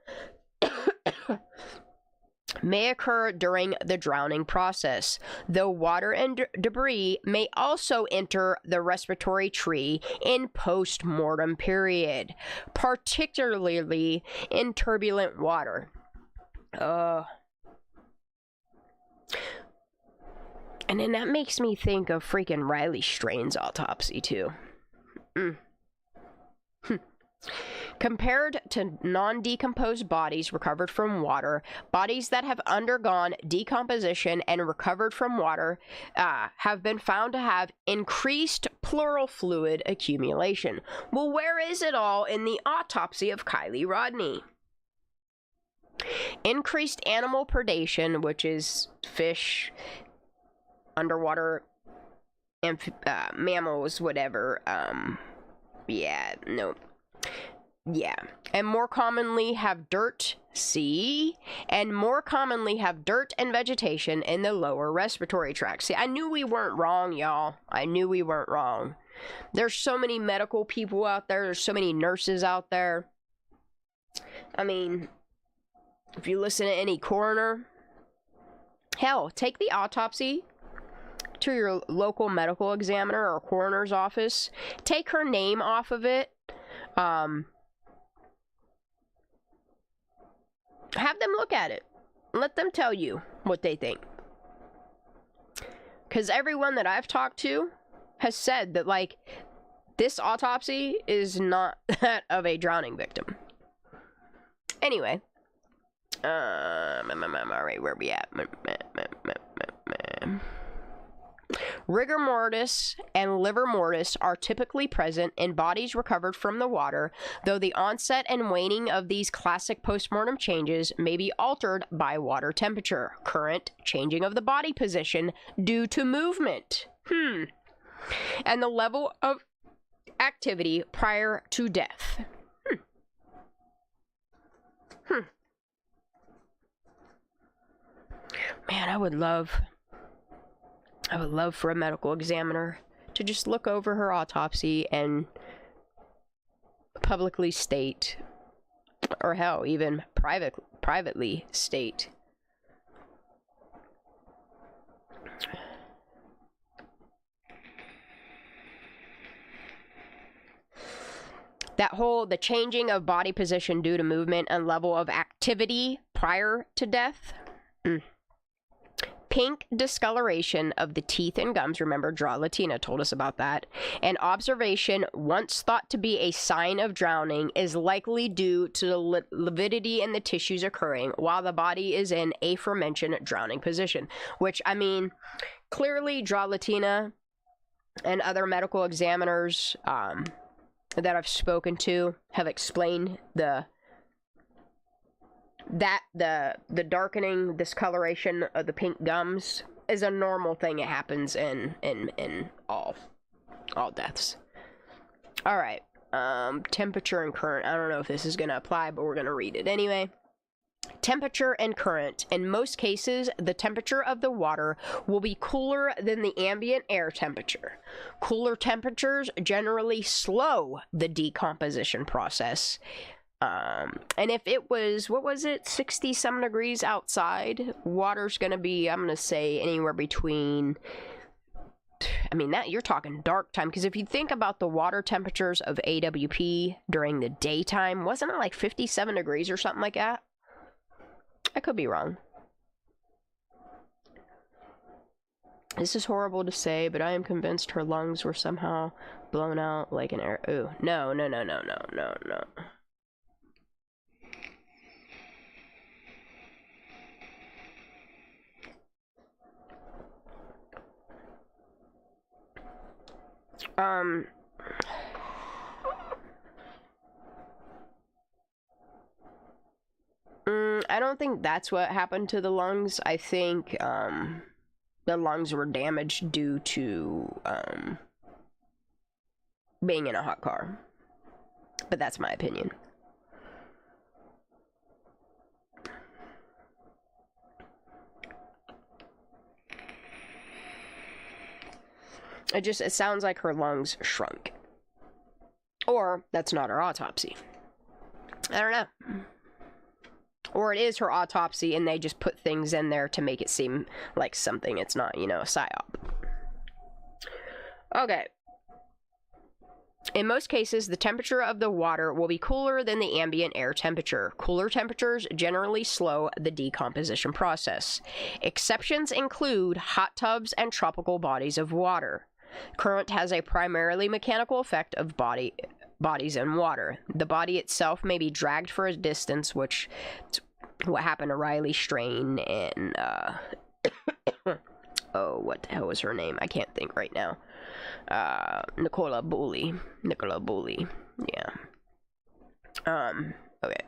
may occur during the drowning process, though water and debris may also enter the respiratory tree in post-mortem period, particularly in turbulent water. And then that makes me think of freaking Riley Strain's autopsy, too. Compared to non-decomposed bodies recovered from water, bodies that have undergone decomposition and recovered from water have been found to have increased pleural fluid accumulation. Well, where is it all in the autopsy of Kylie Rodney? Increased animal predation, which is fish, underwater mammals, whatever. And more commonly have dirt, and more commonly have dirt and vegetation in the lower respiratory tract. See, I knew we weren't wrong, y'all. I knew we weren't wrong. There's so many medical people out there. There's so many nurses out there. I mean, if you listen to any coroner, hell, take the autopsy to your local medical examiner or coroner's office. Take her name off of it. Have them look at it. Let them tell you what they think. Because everyone that I've talked to has said that, like, this autopsy is not that of a drowning victim. Anyway. Alright, where we at? Rigor mortis and livor mortis are typically present in bodies recovered from the water, though the onset and waning of these classic postmortem changes may be altered by water temperature, current, changing of the body position due to movement, and the level of activity prior to death. Man, I would love for a medical examiner to just look over her autopsy and publicly state, or hell, even privately state, the changing of body position due to movement and level of activity prior to death. Pink discoloration of the teeth and gums. Remember, Draw Latina told us about that. And observation, once thought to be a sign of drowning, is likely due to the lividity in the tissues occurring while the body is in aforementioned drowning position. Which, I mean, clearly Draw Latina and other medical examiners that I've spoken to have explained the darkening, discoloration of the pink gums is a normal thing. It happens in all deaths. All right. Temperature and current. I don't know if this is gonna apply, but we're gonna read it anyway. Temperature and current. In most cases, the temperature of the water will be cooler than the ambient air temperature. Cooler temperatures generally slow the decomposition process. And if it was, 60 some degrees outside, water's gonna be, I'm gonna say, anywhere between, I mean, that you're talking dark time, because if you think about the water temperatures of AWP during the daytime, wasn't it like 57 degrees or something like that? I could be wrong. This is horrible to say, but I am convinced her lungs were somehow blown out like an air. Ooh, no. I don't think that's what happened to the lungs. I think the lungs were damaged due to being in a hot car. But that's my opinion. It sounds like her lungs shrunk. Or that's not her autopsy. I don't know. Or it is her autopsy and they just put things in there to make it seem like something it's not, you know, a psyop. Okay. In most cases, the temperature of the water will be cooler than the ambient air temperature. Cooler temperatures generally slow the decomposition process. Exceptions include hot tubs and tropical bodies of water. Current has a primarily mechanical effect of bodies in water. The body itself may be dragged for a distance, which what happened to Riley Strain and oh, what the hell was her name? I can't think right now. Nicola Booley. Yeah. Okay.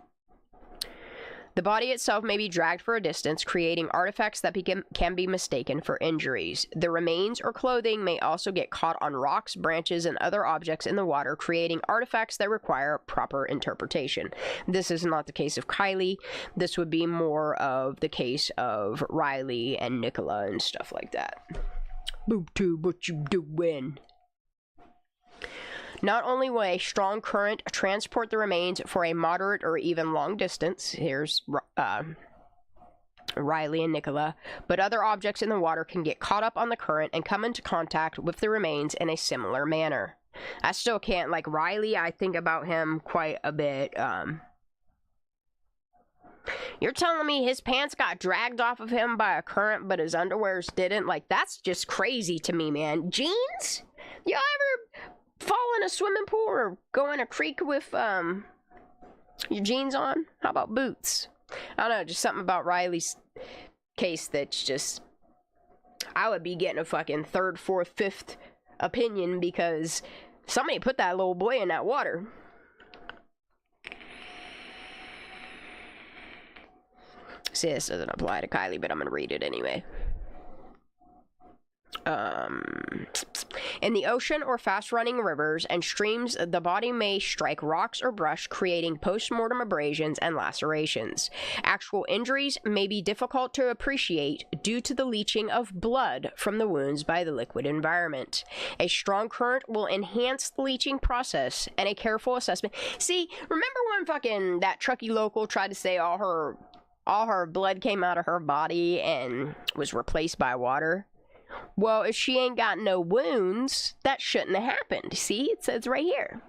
The body itself may be dragged for a distance, creating artifacts that can be mistaken for injuries. The remains or clothing may also get caught on rocks, branches, and other objects in the water, creating artifacts that require proper interpretation. This is not the case of Kylie. This would be more of the case of Riley and Nicola and stuff like that. Boob tube, what you doing? Not only will a strong current transport the remains for a moderate or even long distance, here's Riley and Nicola, but other objects in the water can get caught up on the current and come into contact with the remains in a similar manner. I still can't, like Riley, I think about him quite a bit. You're telling me his pants got dragged off of him by a current, but his underwears didn't? Like, that's just crazy to me, man. Jeans? Y'all ever fall in a swimming pool or go in a creek with your jeans on? How about boots? I don't know, just something about Riley's case that's just, I would be getting a fucking third, fourth, fifth opinion because somebody put that little boy in that water. See, this doesn't apply to Kylie, but I'm gonna read it anyway. In the ocean or fast-running rivers and streams, the body may strike rocks or brush, creating post-mortem abrasions and lacerations. Actual injuries may be difficult to appreciate due to the leaching of blood from the wounds by the liquid environment. A strong current will enhance the leaching process, and a careful assessment. See, remember when fucking that Truckee local tried to say all her blood came out of her body and was replaced by water? Well, if she ain't got no wounds, that shouldn't have happened. See, it says right here.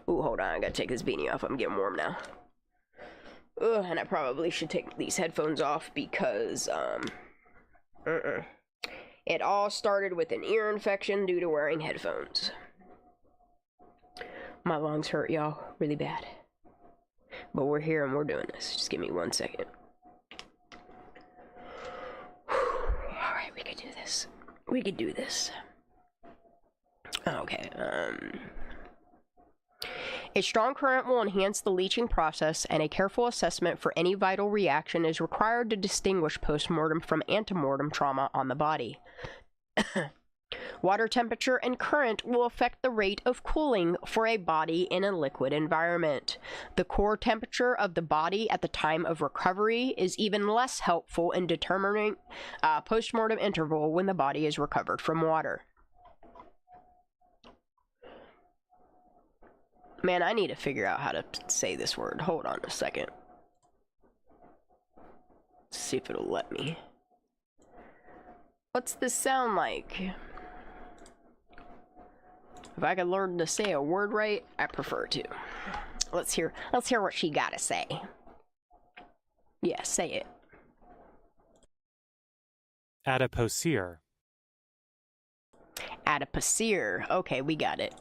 Ooh, hold on, I gotta take this beanie off. I'm getting warm now. Ugh, and I probably should take these headphones off because, it all started with an ear infection due to wearing headphones. My lungs hurt, y'all, really bad. But we're here and we're doing this. Just give me 1 second. Alright, we could do this. We could do this. Okay, A strong current will enhance the leaching process, and a careful assessment for any vital reaction is required to distinguish postmortem from antemortem trauma on the body. Water temperature and current will affect the rate of cooling for a body in a liquid environment. The core temperature of the body at the time of recovery is even less helpful in determining postmortem interval when the body is recovered from water. Man, I need to figure out how to say this word. Hold on a second. Let's see if it'll let me. What's this sound like? If I could learn to say a word right, I prefer to. Let's hear what she gotta say. Yeah, say it. Adipocere. Adipocere. Okay, we got it.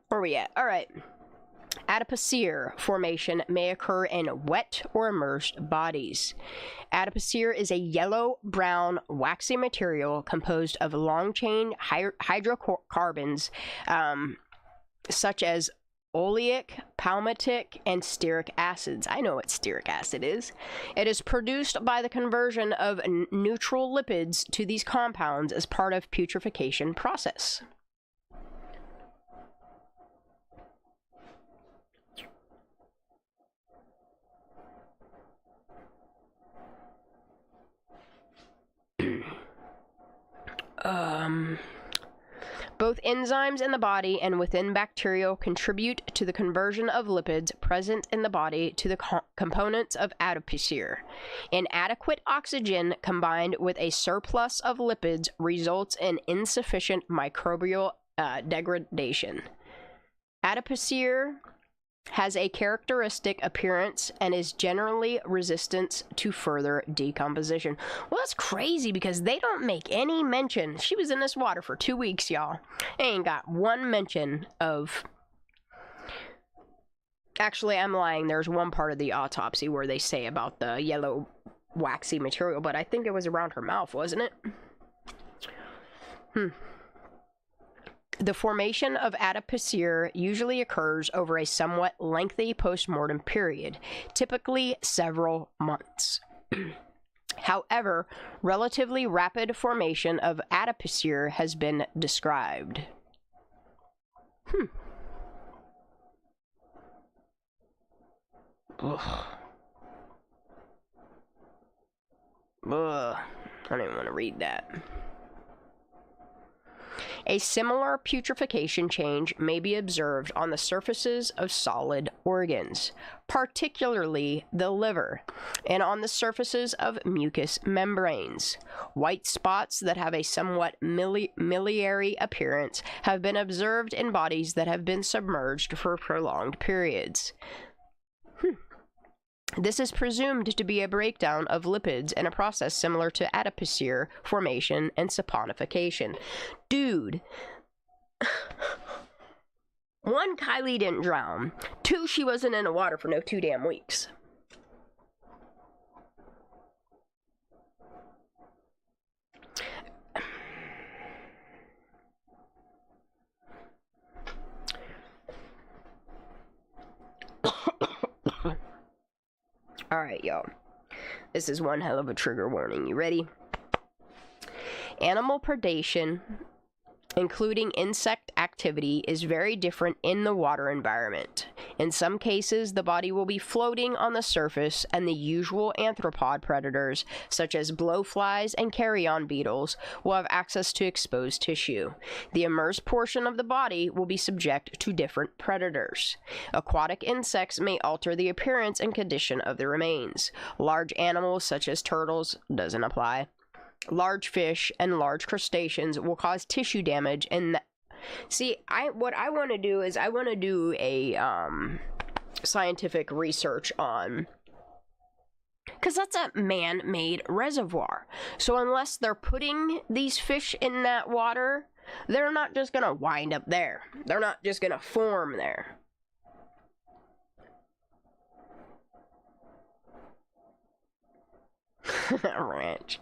Where are we at? Alright. Adipocere formation may occur in wet or immersed bodies. Adipocere is a yellow-brown waxy material composed of long-chain hydrocarbons such as oleic, palmitic, and stearic acids. I know what stearic acid is. It is produced by the conversion of neutral lipids to these compounds as part of putrefaction process. Both enzymes in the body and within bacteria contribute to the conversion of lipids present in the body to the components of adipocere. Inadequate oxygen combined with a surplus of lipids results in insufficient microbial degradation. Adipocere has a characteristic appearance and is generally resistant to further decomposition. Well, that's crazy because they don't make any mention. She was in this water for 2 weeks, y'all. Ain't got one mention of... Actually, I'm lying. There's one part of the autopsy where they say about the yellow waxy material, but I think it was around her mouth, wasn't it? The formation of adipocere usually occurs over a somewhat lengthy postmortem period, typically several months. However, relatively rapid formation of adipocere has been described. Ugh. Ugh. I don't even want to read that. A similar putrefaction change may be observed on the surfaces of solid organs, particularly the liver, and on the surfaces of mucous membranes. White spots that have a somewhat miliary appearance have been observed in bodies that have been submerged for prolonged periods. This is presumed to be a breakdown of lipids in a process similar to adipocere formation and saponification. Dude. 1, Kylie didn't drown. 2, she wasn't in the water for no 2 damn weeks. Alright, y'all. This is one hell of a trigger warning. You ready? Animal predation, including insect activity, is very different in the water environment. In some cases, the body will be floating on the surface, and the usual arthropod predators, such as blowflies and carrion beetles, will have access to exposed tissue. The immersed portion of the body will be subject to different predators. Aquatic insects may alter the appearance and condition of the remains. Large animals, such as turtles, doesn't apply. Large fish and large crustaceans will cause tissue damage and what I want to do is I want to do a scientific research on, because that's a man-made reservoir. So unless they're putting these fish in that water, they're not just gonna wind up there. They're not just gonna form there. Ranch.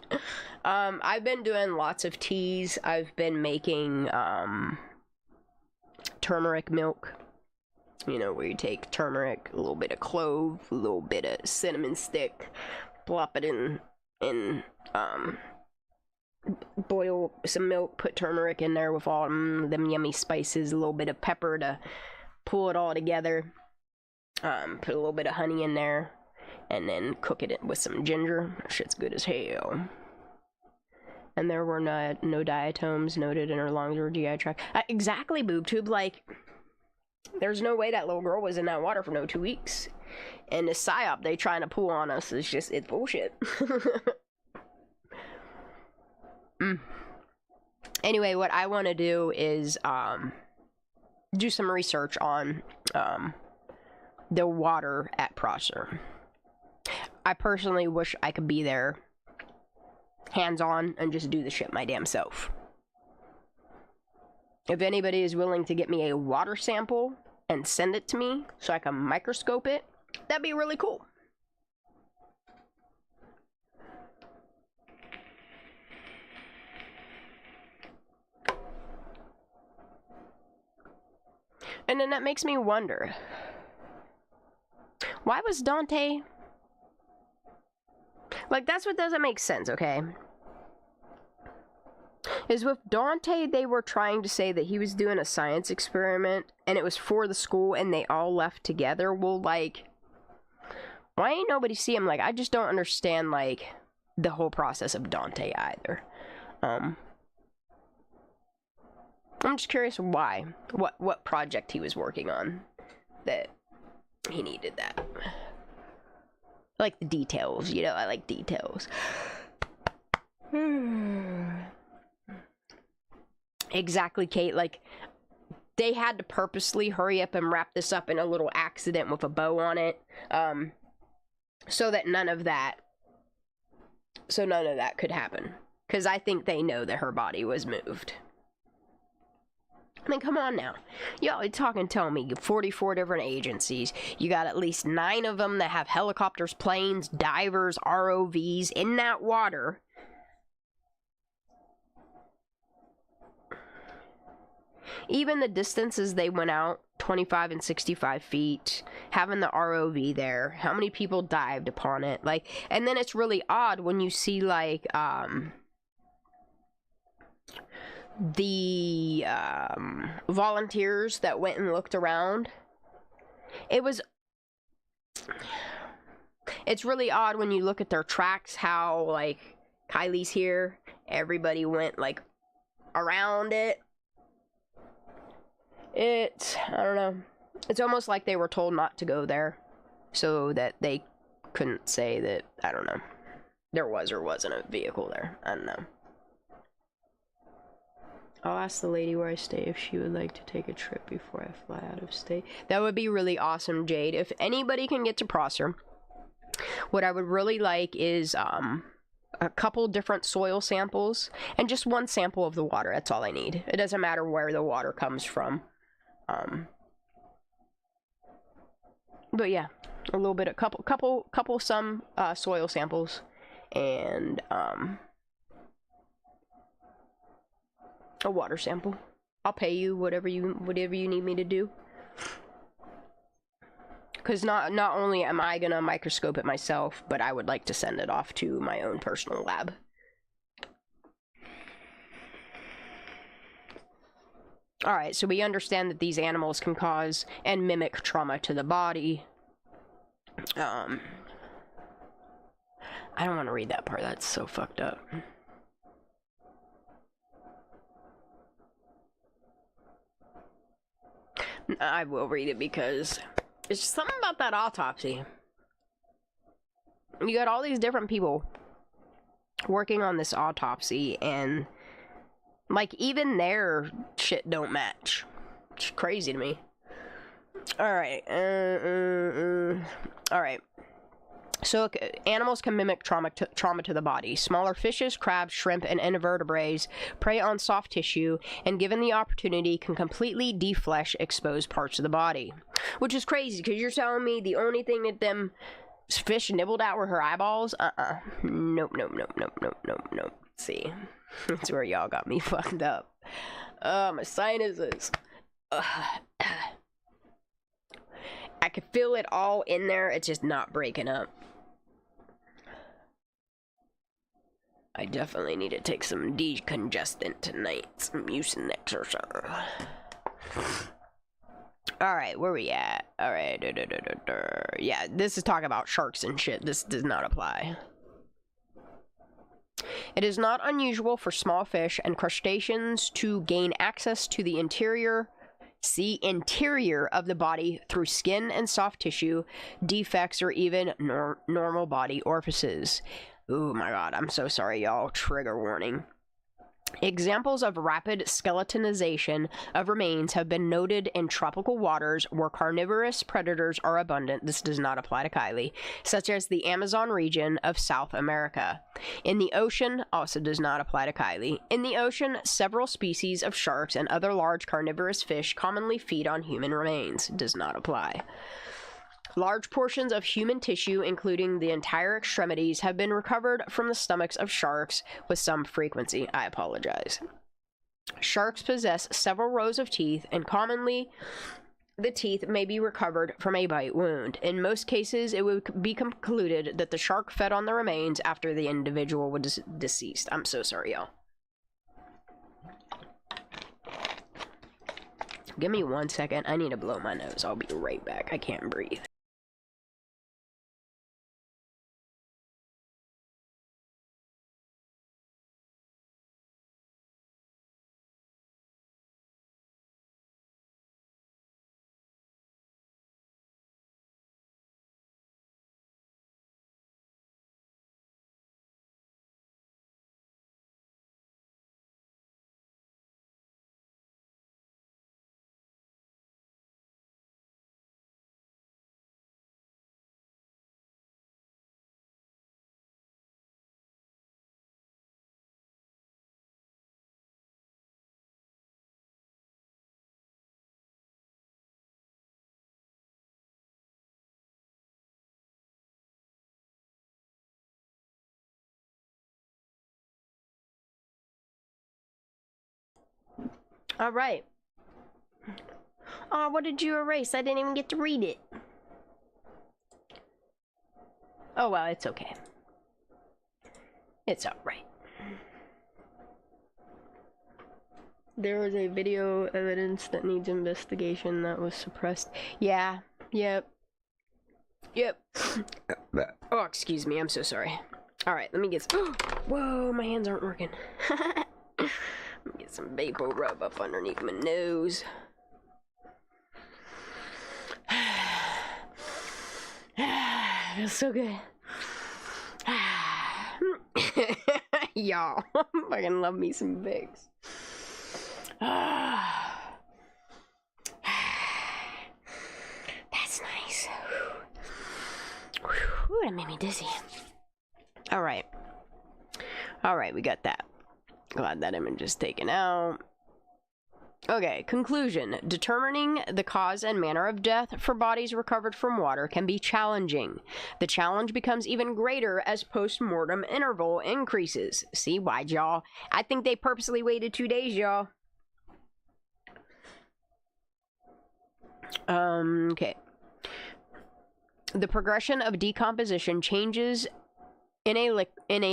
I've been doing lots of teas. I've been making turmeric milk. You know, where you take turmeric, a little bit of clove, a little bit of cinnamon stick, plop it in boil some milk, put turmeric in there with all them yummy spices, a little bit of pepper to pull it all together. Put a little bit of honey in there, and then cook it with some ginger. That shit's good as hell. And there were no diatoms noted in her lungs or GI tract. Exactly, BoobTube. Like, there's no way that little girl was in that water for no 2 weeks. And the psyop they trying to pull on us is just, it's bullshit. Anyway, what I want to do is do some research on the water at Prosser. I personally wish I could be there, hands-on, and just do the shit my damn self. If anybody is willing to get me a water sample and send it to me so I can microscope it, that'd be really cool. And then that makes me wonder, why was Dante... Like, that's what doesn't make sense, okay? Is with Dante, they were trying to say that he was doing a science experiment, and it was for the school, and they all left together. Well, like, why ain't nobody see him? Like, I just don't understand, like, the whole process of Dante either. I'm just curious why. What project he was working on that he needed that. I like the details, you know, I like details. Exactly, Kate, like, they had to purposely hurry up and wrap this up in a little accident with a bow on it, so that none of that could happen. Because I think they know that her body was moved. I mean, come on now. Y'all are talking, telling me 44 different agencies. You got at least 9 of them that have helicopters, planes, divers, ROVs in that water. Even the distances they went out, 25 and 65 feet, having the ROV there, how many people dived upon it? Like, and then it's really odd when you see, like, the volunteers that went and looked around. It's really odd when you look at their tracks, how, like, Kylie's here, everybody went, like, around it. I don't know. It's almost like they were told not to go there, so that they couldn't say that, I don't know, there was or wasn't a vehicle there. I don't know. I'll ask the lady where I stay if she would like to take a trip before I fly out of state. That would be really awesome, Jade. If anybody can get to Prosser, what I would really like is a couple different soil samples and just one sample of the water. That's all I need. It doesn't matter where the water comes from. But yeah, a little bit, some soil samples, and a water sample. I'll pay you whatever you need me to do. Because not only am I gonna microscope it myself, but I would like to send it off to my own personal lab. Alright, so we understand that these animals can cause and mimic trauma to the body. I don't want to read that part, that's so fucked up. I will read it because it's just something about that autopsy. You got all these different people working on this autopsy, and like even their shit don't match. It's crazy to me. Alright. Alright. So, animals can mimic trauma to the body. Smaller fishes, crabs, shrimp, and invertebrates prey on soft tissue, and given the opportunity, can completely deflesh exposed parts of the body. Which is crazy, because you're telling me the only thing that them fish nibbled at were her eyeballs? Nope. See, that's where y'all got me fucked up. My sinuses. I could feel it all in there, it's just not breaking up. I definitely need to take some decongestant tonight, some Mucinex or something. Alright, where we at? Alright, yeah, this is talking about sharks and shit. This does not apply. It is not unusual for small fish and crustaceans to gain access to the interior of the body through skin and soft tissue, defects, or even normal body orifices. Oh my god, I'm so sorry, y'all. Trigger warning. Examples of rapid skeletonization of remains have been noted in tropical waters where carnivorous predators are abundant. This does not apply to Kylie, such as the Amazon region of South America. In the ocean, also does not apply to Kylie. In the ocean, several species of sharks and other large carnivorous fish commonly feed on human remains. Does not apply. Large portions of human tissue, including the entire extremities, have been recovered from the stomachs of sharks with some frequency. I apologize. Sharks possess several rows of teeth and commonly the teeth may be recovered from a bite wound. In most cases, it would be concluded that the shark fed on the remains after the individual was deceased. I'm so sorry, y'all. Give me 1 second. I need to blow my nose. I'll be right back. I can't breathe. All right. Oh, what did you erase? I didn't even get to read it. Oh, well, it's okay. It's alright. There was a video evidence that needs investigation that was suppressed. Yeah. Yep. Oh, excuse me. I'm so sorry. Alright, let me get some... Whoa, my hands aren't working. Let me get some vapor rub up underneath my nose. Feels so good. Y'all, fucking love me some Vicks. That's nice. Ooh, that made me dizzy. Alright, we got that. Glad that image is taken out. Okay, conclusion. Determining the cause and manner of death for bodies recovered from water can be challenging. The challenge becomes even greater as post-mortem interval increases. See, why, y'all? I think they purposely waited 2 days, y'all. Okay. The progression of decomposition changes in a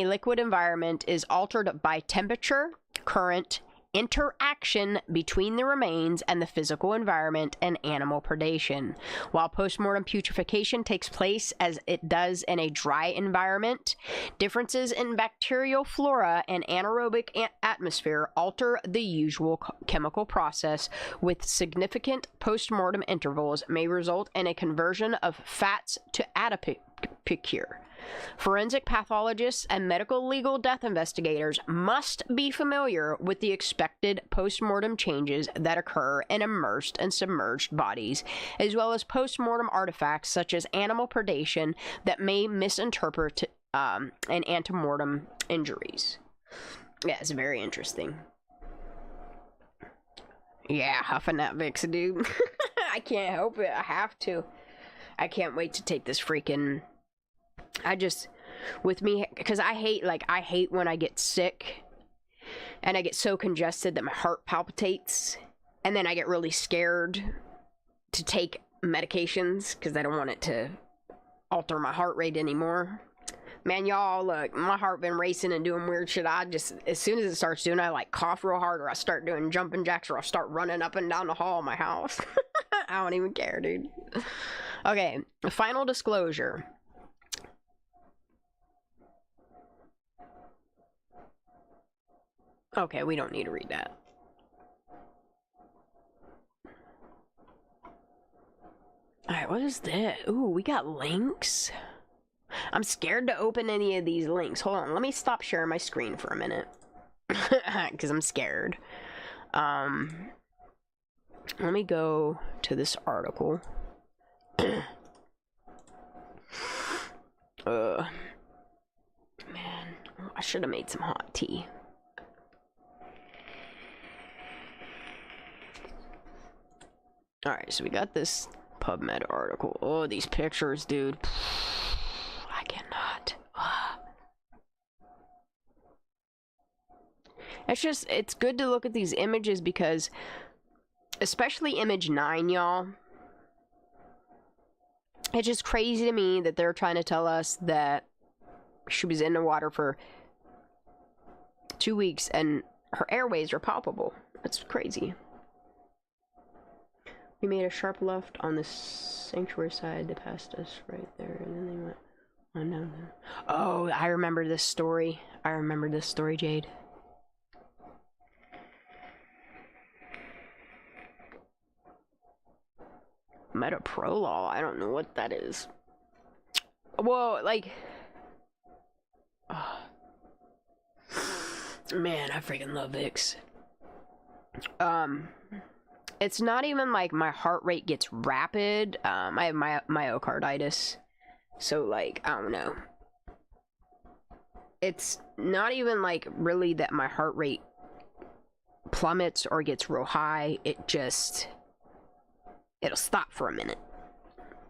liquid environment is altered by temperature, current, interaction between the remains and the physical environment, and animal predation. While postmortem putrefaction takes place as it does in a dry environment, differences in bacterial flora and anaerobic atmosphere alter the usual chemical process. With significant postmortem intervals may result in a conversion of fats to adipocure. Forensic pathologists and medical legal death investigators must be familiar with the expected postmortem changes that occur in immersed and submerged bodies, as well as postmortem artifacts such as animal predation that may misinterpret and antemortem injuries. Yeah, it's very interesting. Yeah, huffing that Vicks, dude. I can't help it. I have to. I can't wait to take this freaking... with me, because I hate when I get sick and I get so congested that my heart palpitates, and then I get really scared to take medications because I don't want it to alter my heart rate anymore. Man, y'all, look, my heart been racing and doing weird shit. I just, as soon as it starts doing, I like cough real hard, or I start doing jumping jacks, or I'll start running up and down the hall of my house. I don't even care, dude. Okay, final disclosure. Okay, we don't need to read that. Alright, what is that? Ooh, we got links. I'm scared to open any of these links. Hold on, let me stop sharing my screen for a minute. Because I'm scared. Let me go to this article. Man, I should have made some hot tea. Alright, so we got this PubMed article. Oh, these pictures, dude. I cannot. It's good to look at these images because, especially image 9, y'all. It's just crazy to me that they're trying to tell us that she was in the water for 2 weeks and her airways are palpable. That's crazy. We made a sharp left on the sanctuary side. They passed us right there, and then they went on down there. Oh, I remember this story. I remember this story, Jade. Metaprolol. I don't know what that is. Well, like... Oh. Man, I freaking love Vicks. It's not even like my heart rate gets rapid. I have myocarditis. So, like, I don't know. It's not even like really that my heart rate plummets or gets real high. It just... It'll stop for a minute.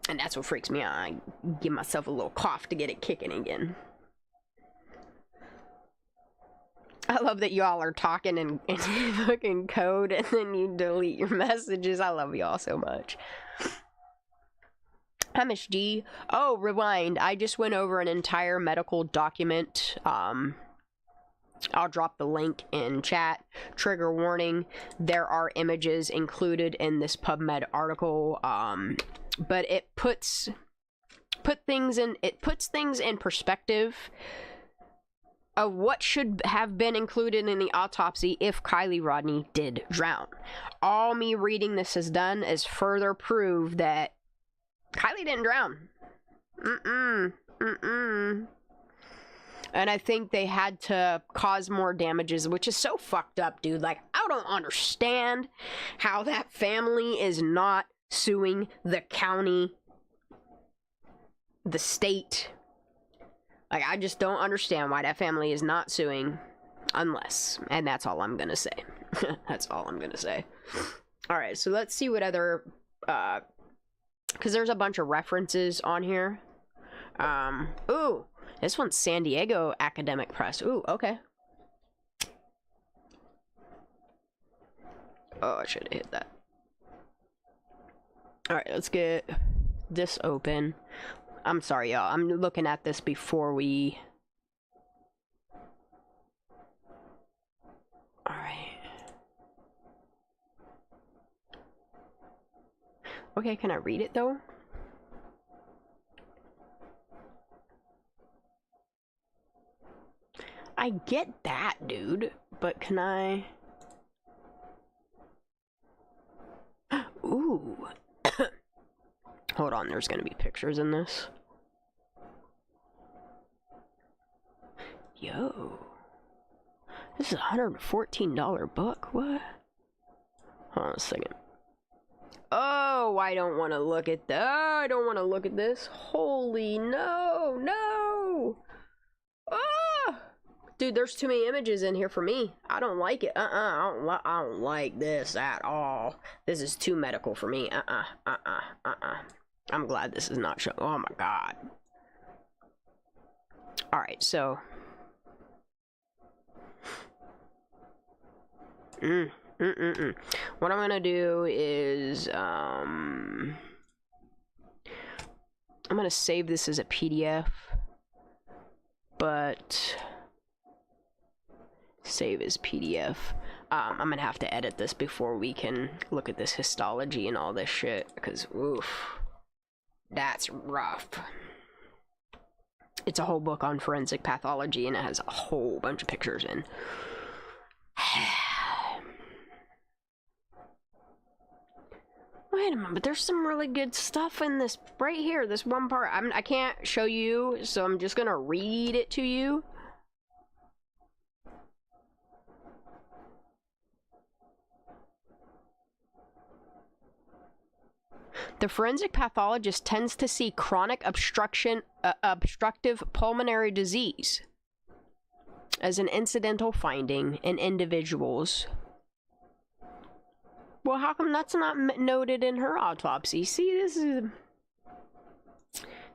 And that's what freaks me out. I give myself a little cough to get it kicking again. I love that y'all are talking in fucking code and then you delete your messages. I love y'all so much. Hi, Miss G. Oh, rewind. I just went over an entire medical document. I'll drop the link in chat. Trigger warning. There are images included in this PubMed article. But it puts things in perspective of what should have been included in the autopsy if Kylie Rodney did drown. All me reading this has done is further prove that Kylie didn't drown. And I think they had to cause more damages, which is so fucked up, dude. Like, I don't understand how that family is not suing the county, the state. Like, I just don't understand why that family is not suing unless, and that's all I'm gonna say. That's all I'm gonna say. Alright, so let's see what other, because there's a bunch of references on here. Ooh, this one's San Diego Academic Press. Ooh, okay. Oh, I should have hit that. Alright, let's get this open. I'm sorry, y'all. I'm looking at this before we... Alright. Okay, can I read it, though? I get that, dude. But can I... Ooh. Hold on, there's gonna be pictures in this. Yo. This is a $114 book. What? Hold on a second. Oh, I don't want to look at that. I don't want to look at this. Holy no, no. Ah! Dude, there's too many images in here for me. I don't like it. I don't like this at all. This is too medical for me. I'm glad this is not shown. Oh my god. Alright, so. What I'm gonna do is, I'm gonna save this as a PDF. But. Save as PDF. I'm gonna have to edit this before we can look at this histology and all this shit. Because, oof. That's rough. It's a whole book on forensic pathology and it has a whole bunch of pictures in. Wait a minute, but there's some really good stuff in this right here. This one part. I can't show you, so I'm just gonna read it to you. The forensic pathologist tends to see chronic obstructive pulmonary disease as an incidental finding in individuals. Well, how come that's not noted in her autopsy? See,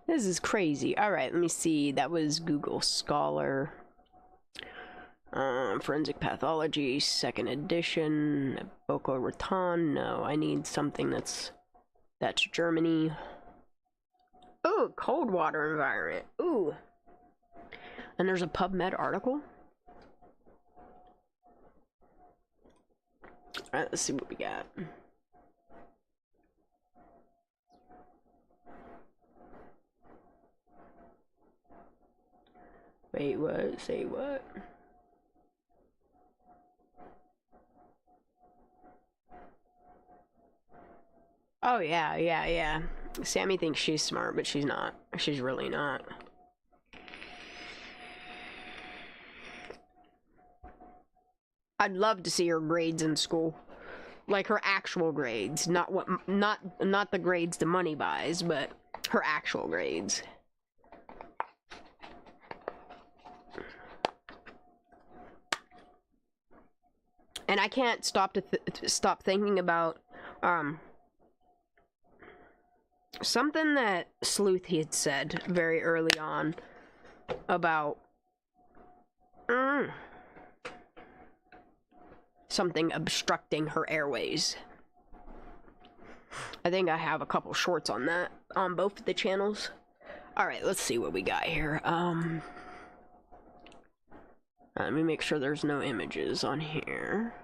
this is crazy. All right, let me see. That was Google Scholar. Forensic Pathology, 2nd edition. Boca Raton. No, I need something that's Germany. Ooh, cold water environment. Ooh. And there's a PubMed article. Alright, let's see what we got. Wait, what? Say what? Oh, yeah. Sammy thinks she's smart, but she's not. She's really not. I'd love to see her grades in school. Like her actual grades. Not the grades the money buys, but her actual grades. And I can't stop thinking about something that Sleuth had said very early on about something obstructing her airways. I think I have a couple shorts on that on both of the channels. Alright, let's see what we got here. Let me make sure there's no images on here.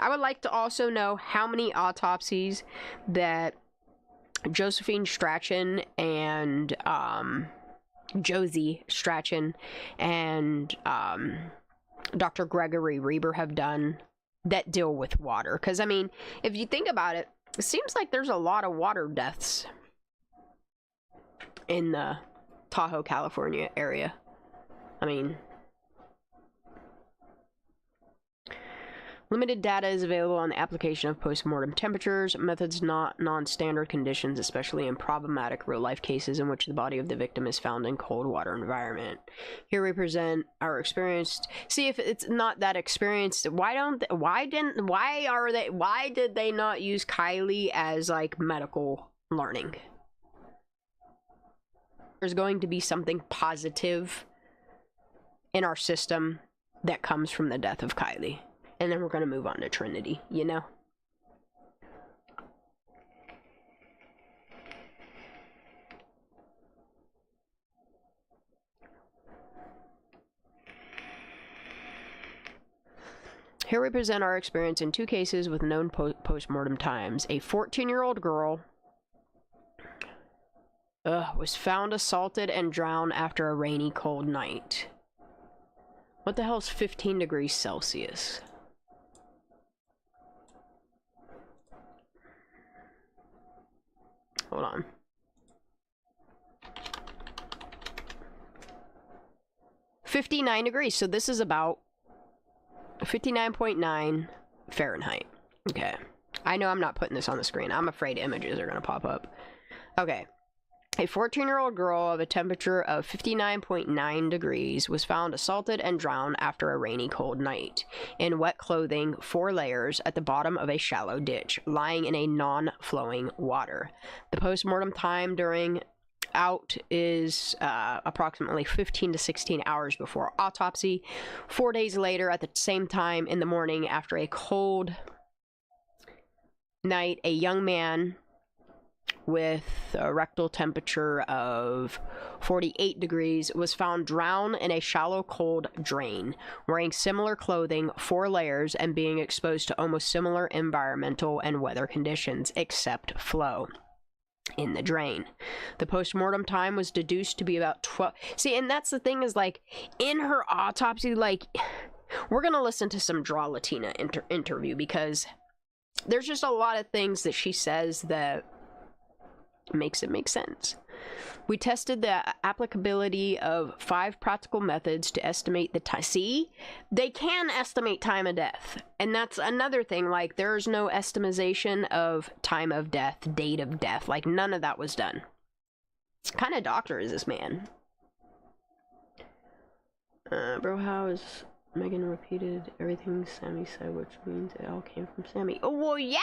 I would like to also know how many autopsies that Josephine Strachan and Josie Strachan and Dr. Gregory Reber have done that deal with water. Because, I mean, if you think about it, it seems like there's a lot of water deaths in the Tahoe, California area. I mean, limited data is available on the application of post-mortem temperatures, methods not non-standard conditions, especially in problematic real-life cases in which the body of the victim is found in cold water environment. Here we present our experience. See, if it's not that experienced, why did they not use Kylie as like medical learning? There's going to be something positive in our system that comes from the death of Kylie. And then we're going to move on to Trinity, you know? Here we present our experience in two cases with known post-mortem times. A 14-year-old girl was found assaulted and drowned after a rainy, cold night. What the hell is 15 degrees Celsius? Hold on. $59 degrees. So this is about 59.9 Fahrenheit. Okay. I know I'm not putting this on the screen. I'm afraid images are going to pop up. Okay. A 14-year-old girl of a temperature of 59.9 degrees was found assaulted and drowned after a rainy, cold night in wet clothing, 4 layers, at the bottom of a shallow ditch, lying in a non-flowing water. The post-mortem time during out is approximately 15 to 16 hours before autopsy. 4 days later, at the same time in the morning after a cold night, a young man with a rectal temperature of 48 degrees was found drowned in a shallow, cold drain, wearing similar clothing, 4 layers, and being exposed to almost similar environmental and weather conditions, except flow in the drain. The post-mortem time was deduced to be about 12. See, and that's the thing, is like, in her autopsy, like, we're gonna listen to some Draw Latina interview, because there's just a lot of things that she says that makes it make sense. We tested the applicability of 5 practical methods to estimate the time. See, they can estimate time of death, and that's another thing. Like, there's no estimation of time of death, date of death. Like, none of that was done. What kind of doctor is this man? Bro, how is Megan repeated everything Sammy said, which means it all came from Sammy? Oh, well, yeah.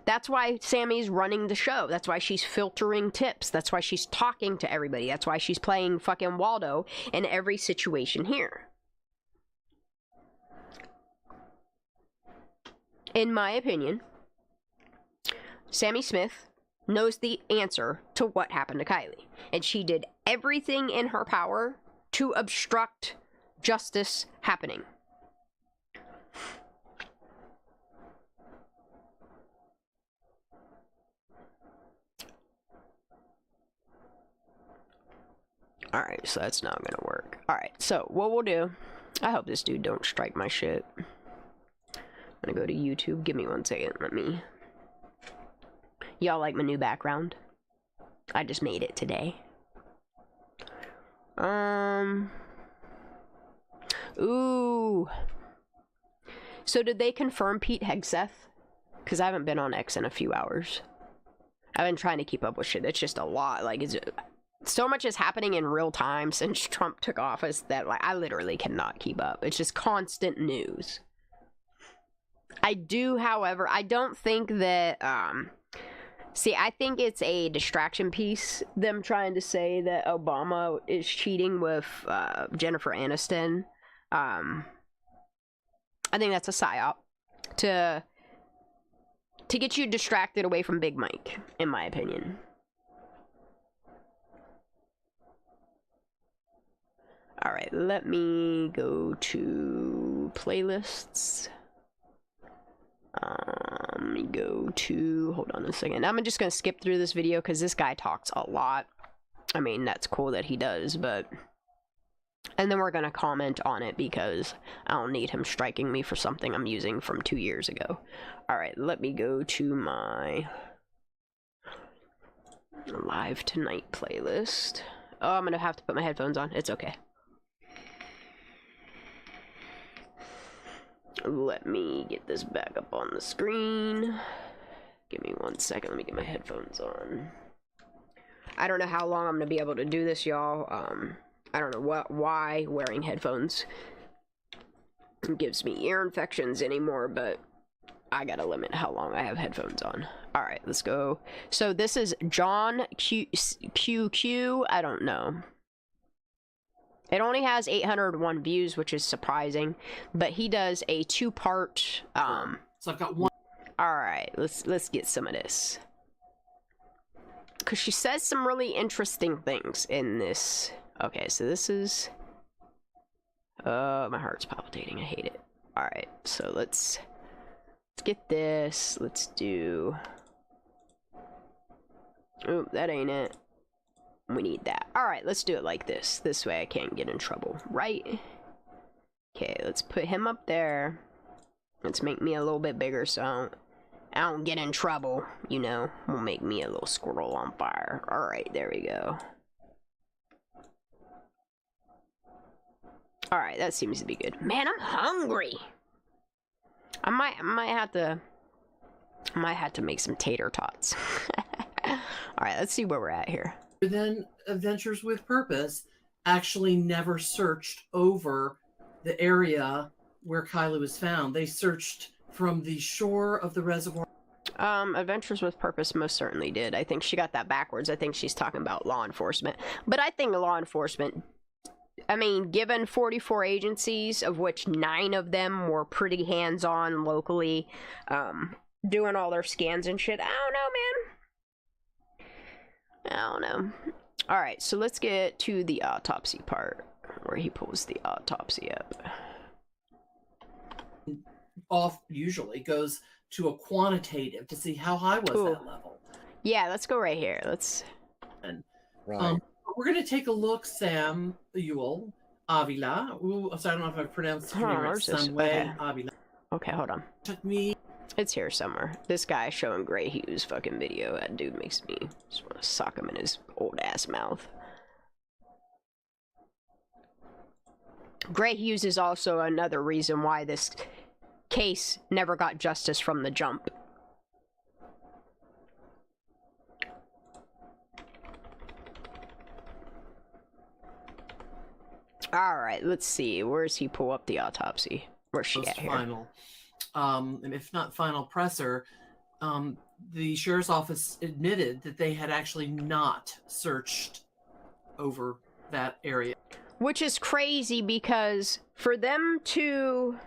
That's why Sammy's running the show. That's why she's filtering tips. That's why she's talking to everybody. That's why she's playing fucking Waldo in every situation here. in my opinion, Sammy Smith knows the answer to what happened to Kylie. And she did everything in her power to obstruct justice happening. Alright, so that's not gonna work. Alright, so what we'll do... I hope this dude don't strike my shit. I'm gonna go to YouTube. Give me 1 second. Let me... Y'all like my new background? I just made it today. Ooh. So did they confirm Pete Hegseth? Because I haven't been on X in a few hours. I've been trying to keep up with shit. It's just a lot. Like, so much is happening in real time since Trump took office that, like, I literally cannot keep up. It's just constant news. I do, however, I don't think that, see, I think it's a distraction piece, them trying to say that Obama is cheating with Jennifer Aniston. I think that's a psyop to get you distracted away from Big Mike, in my opinion. Alright, let me go to playlists. Let me go to, hold on a second. I'm just gonna skip through this video because this guy talks a lot. I mean, that's cool that he does, but... And then we're gonna comment on it because I don't need him striking me for something I'm using from 2 years ago. Alright, let me go to my Live Tonight playlist. Oh, I'm gonna have to put my headphones on. It's okay. Let me get this back up on the screen. Give me 1 second. Let me get my headphones on. I don't know how long I'm gonna be able to do this, y'all. I don't know why wearing headphones gives me ear infections anymore, but I gotta limit how long I have headphones on. Alright, let's go. So this is John QQ. I don't know. It only has 801 views, which is surprising, but he does a 2-part, So I've got one. Alright, let's get some of this. Because she says some really interesting things in this. Okay, so this is... my heart's palpitating. I hate it. Alright, so let's get this. Let's do... Oh, that ain't it. We need that. Alright, let's do it like this. This way I can't get in trouble, right? Okay, let's put him up there. Let's make me a little bit bigger so I don't get in trouble, you know. We'll make me a little squirrel on fire. Alright, there we go. Alright, that seems to be good. Man, I'm hungry! I might have to make some tater tots. Alright, let's see where we're at here. Then Adventures with Purpose actually never searched over the area where Kylie was found. They searched from the shore of the reservoir. Adventures with Purpose most certainly did. I think she got that backwards. I think she's talking about law enforcement. But I think law enforcement, I mean, given 44 agencies, of which 9 of them were pretty hands-on locally, doing all their scans and shit, I don't know, man. I don't know. Alright, so let's get to the autopsy part, where he pulls the autopsy up. Off usually goes to a quantitative to see how high was that level. Yeah, let's go right here. Let's... And, Right. we're going to take a look, Sam Ewell Avila. Ooh, so I don't know if I pronounced your name right. Samuel Avila. Okay, hold on. Took me... It's here somewhere. This guy showing Gray Hughes fucking video. That dude makes me just want to sock him in his old ass mouth. Gray Hughes is also another reason why this case never got justice from the jump. Alright, let's see. Where does he pull up the autopsy? Where's she at here? Final. And if not final presser, the sheriff's office admitted that they had actually not searched over that area. Which is crazy because for them to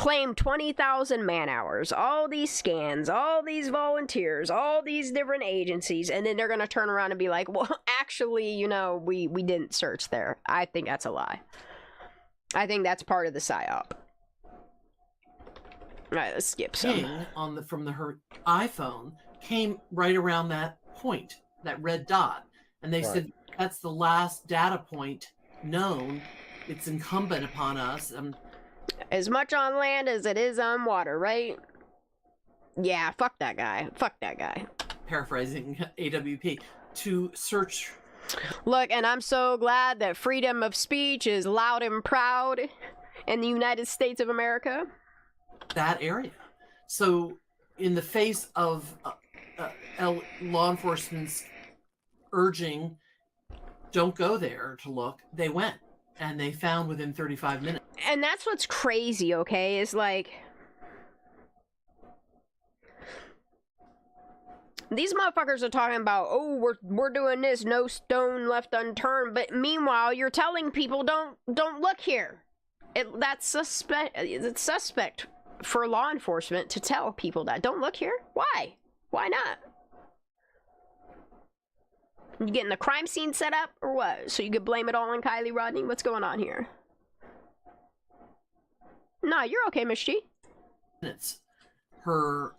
claim 20,000 man hours, all these scans, all these volunteers, all these different agencies, and then they're going to turn around and be like, well, actually, you know, we didn't search there. I think that's a lie. I think that's part of the PSYOP. All right, let's skip some. Ping on her iPhone came right around that point, that red dot, and they said that's the last data point known. It's incumbent upon us. As much on land as it is on water, right? Yeah, fuck that guy. Fuck that guy. Paraphrasing AWP, to search. Look, and I'm so glad that freedom of speech is loud and proud in the United States of America. That area. So, in the face of law enforcement's urging, don't go there to look, they went. And they found within 35 minutes. And that's what's crazy, okay? Is like, these motherfuckers are talking about, oh, we're doing this, no stone left unturned. But meanwhile, you're telling people don't look here. That's suspect. It's suspect for law enforcement to tell people that don't look here. Why? Why not? You getting the crime scene set up or what? So you could blame it all on Kylie Rodney? What's going on here? Nah, you're okay, Miss G. It's her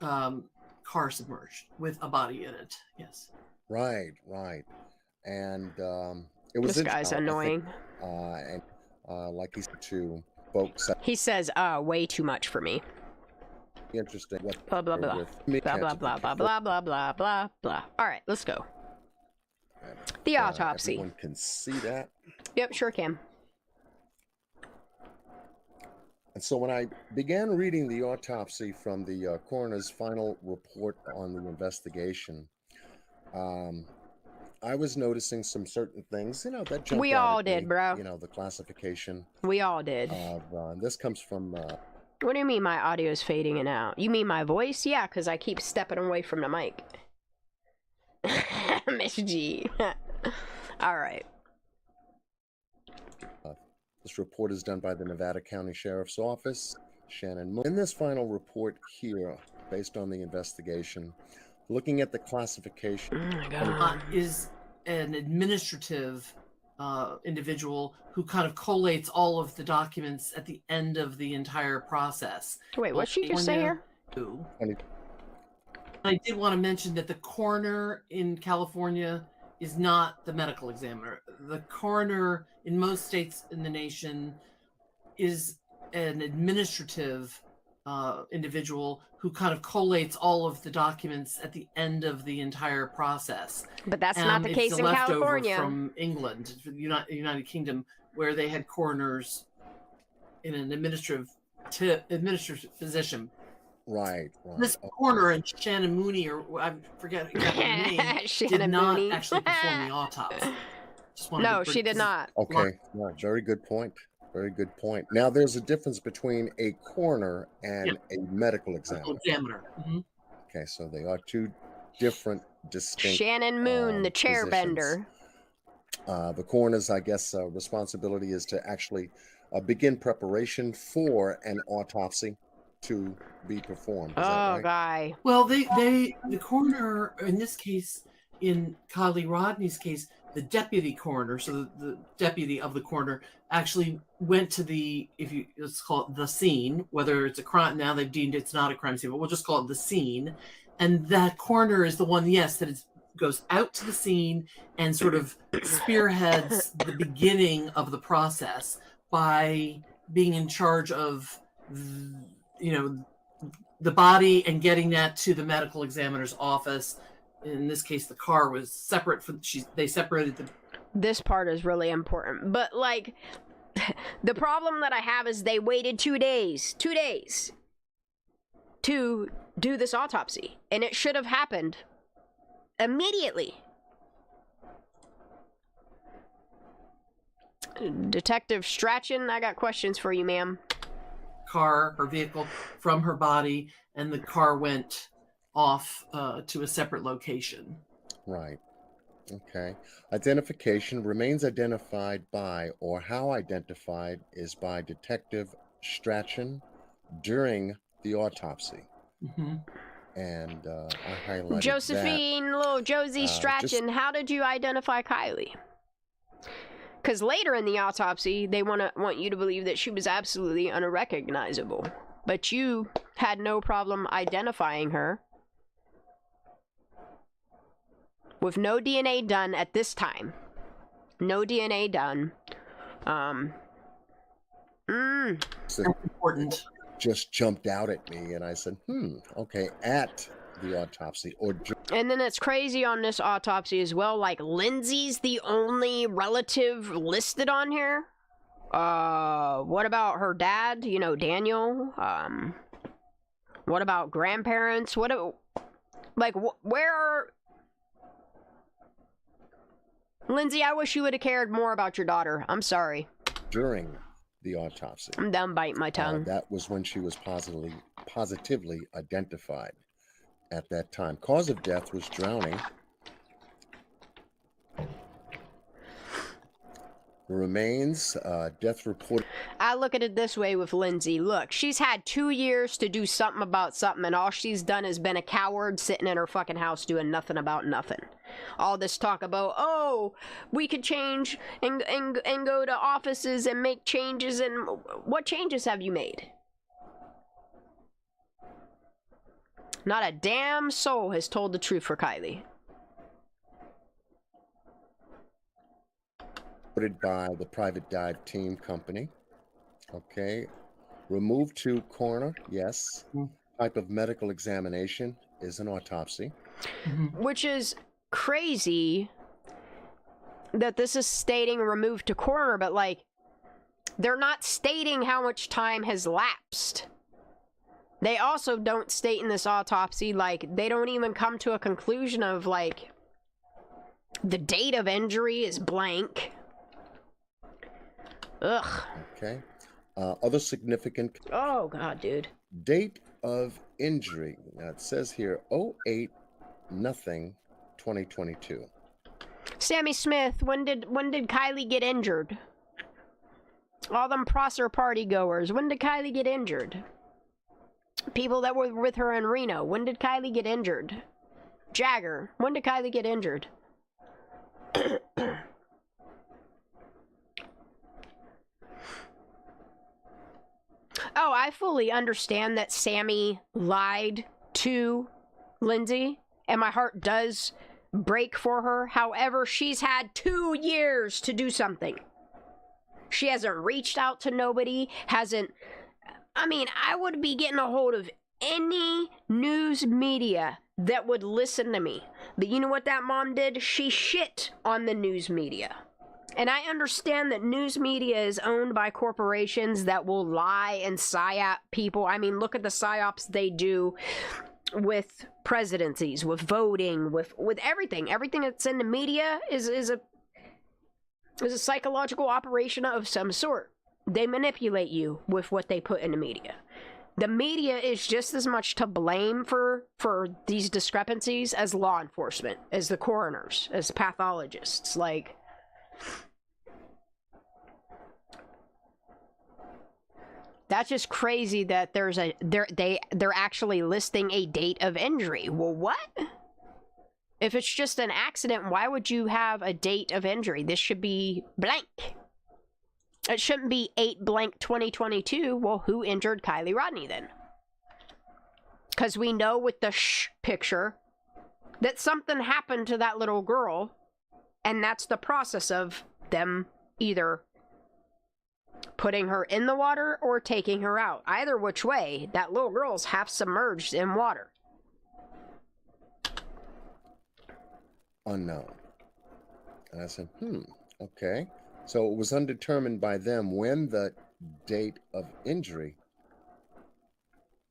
car submerged with a body in it. Yes. Right. And it was this guy's annoying. And like he said to folks, he says, way too much for me. Interesting. Blah blah blah. Blah blah blah blah blah blah blah blah blah. All right, let's go. The autopsy. Everyone can see that. Yep, sure can. And so when I began reading the autopsy from the coroner's final report on the investigation, I was noticing some certain things, you know, that jumped We out all at did, me. bro. You know, the classification. We all did. This comes from... What do you mean my audio is fading in and out? You mean my voice? Yeah, because I keep stepping away from the mic. Miss G. All right. This report is done by the Nevada County Sheriff's Office, Shannon Moon. In this final report here, based on the investigation, looking at the classification... Oh my God. Is an administrative individual who kind of collates all of the documents at the end of the entire process. Wait, what'd she just say here? I did want to mention that the coroner in California is not the medical examiner. The coroner in most states in the nation is an administrative individual who kind of collates all of the documents at the end of the entire process. But that's not the case it's in a leftover California. From England, United Kingdom, where they had coroners in an administrative position. Right. This coroner and Shannon Mooney, or I forget exactly her name, did not Mooney. actually perform the autopsy. No, she did not. Okay, yeah, very good point. Very good point. Now, there's a difference between a coroner and a medical examiner. Mm-hmm. Okay, so they are two different, distinct. Shannon Moon, the chair positions. bender. The coroner's, I guess, responsibility is to actually begin preparation for an autopsy to be performed. Is that right? Guy. Well, the coroner in this case, in Kylie Rodney's case, the deputy coroner, so the deputy of the coroner, actually went to let's call it the scene, whether it's a crime, now they've deemed it's not a crime scene, but we'll just call it the scene. And that coroner is the one, yes, that goes out to the scene and sort of spearheads the beginning of the process by being in charge of, the body and getting that to the medical examiner's office. In this case, the car was separate they separated the... This part is really important. But, like, the problem that I have is they waited 2 days to do this autopsy. And it should have happened immediately. Detective Strachan, I got questions for you, ma'am. Her vehicle from her body, and the car went off to a separate location. Right. Okay. Identification remains identified by, or how identified is by Detective Strachan during the autopsy. Mhm. And I highlighted Josephine, little Josie Strachan, how did you identify Kylie? Because later in the autopsy, they want you to believe that she was absolutely unrecognizable. But you had no problem identifying her. With no DNA done at this time. No DNA done. That's important. just jumped out at me, and I said, okay, at the autopsy or And then it's crazy on this autopsy as well. Like, Lindsay's the only relative listed on here. What about her dad? You know, Daniel. What about grandparents? Where are... Lindsay, I wish you would have cared more about your daughter. I'm sorry. during the autopsy. I'm done biting my tongue. That was when she was positively identified at that time. Cause of death was drowning. The remains, death report. I look at it this way with Lindsay. Look, she's had 2 years to do something about something, and all she's done is been a coward sitting in her fucking house doing nothing about nothing. All this talk about, oh, we could change and go to offices and make changes, and what changes have you made? Not a damn soul has told the truth for Kylie. Reported by the private dive team company. Okay. Removed to coroner, yes. Type of medical examination is an autopsy. Which is crazy that this is stating removed to coroner, but like, they're not stating how much time has lapsed. They also don't state in this autopsy, like, they don't even come to a conclusion of, like, the date of injury is blank. Ugh. Okay. Other significant Oh, God, dude. date of injury. Now it says here 08/0/2022. Sammy Smith, when did Kylie get injured? All them Prosser party goers, when did Kylie get injured? People that were with her in Reno, when did Kylie get injured? Jagger, when did Kylie get injured? Oh, I fully understand that Sammy lied to Lindsay, and my heart does break for her. However, she's had 2 years to do something. She hasn't reached out to nobody, I would be getting a hold of any news media that would listen to me. But you know what that mom did? She shit on the news media. And I understand that news media is owned by corporations that will lie and psyop people. I mean, look at the psyops they do with presidencies, with voting, with everything. Everything that's in the media is a psychological operation of some sort. They manipulate you with what they put in the media. The media is just as much to blame for these discrepancies as law enforcement, as the coroners, as pathologists. Like, that's just crazy that they're actually listing a date of injury. Well, what? If it's just an accident, why would you have a date of injury? This should be blank. It shouldn't be 8/2022. Well, who injured Kylie Rodney then? Because we know with the picture that something happened to that little girl, and that's the process of them either putting her in the water or taking her out. Either which way, that little girl's half submerged in water. Unknown. And I said, okay. So it was undetermined by them when the date of injury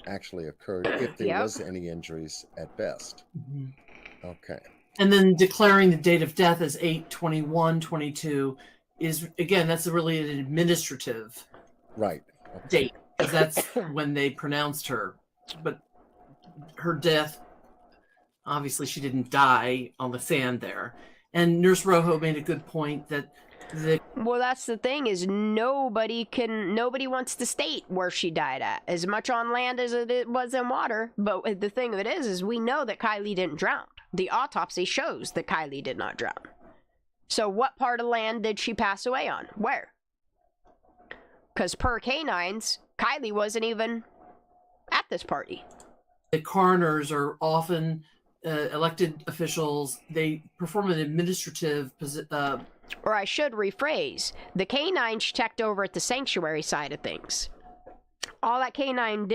actually occurred, if there was any injuries at best. Okay. And then declaring the date of death as 8/21/22 is, again, that's really an administrative date, because that's when they pronounced her. But her death, obviously she didn't die on the sand there. And Nurse Rojo made a good point that Well, that's the thing, is nobody wants to state where she died at, as much on land as it was in water. But the thing of it is we know that Kylie didn't drown. The autopsy shows that Kylie did not drown. So what part of land did she pass away on? Where? Because per canines, Kylie wasn't even at this party. The coroners are often elected officials. They perform an administrative or I should rephrase, the canines checked over at the sanctuary side of things. All that canine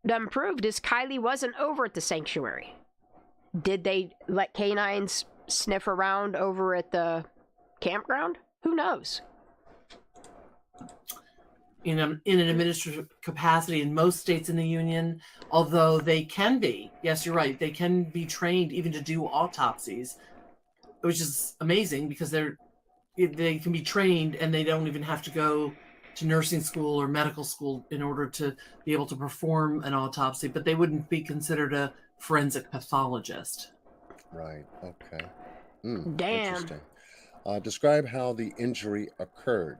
done proved is Kylie wasn't over at the sanctuary. Did they let canines sniff around over at the campground? Who knows? in an administrative capacity in most states in the union, although they can be, yes, you're right, they can be trained even to do autopsies, which is amazing because they can be trained and they don't even have to go to nursing school or medical school in order to be able to perform an autopsy, but they wouldn't be considered a forensic pathologist. Right, okay. Damn. Interesting. Describe how the injury occurred.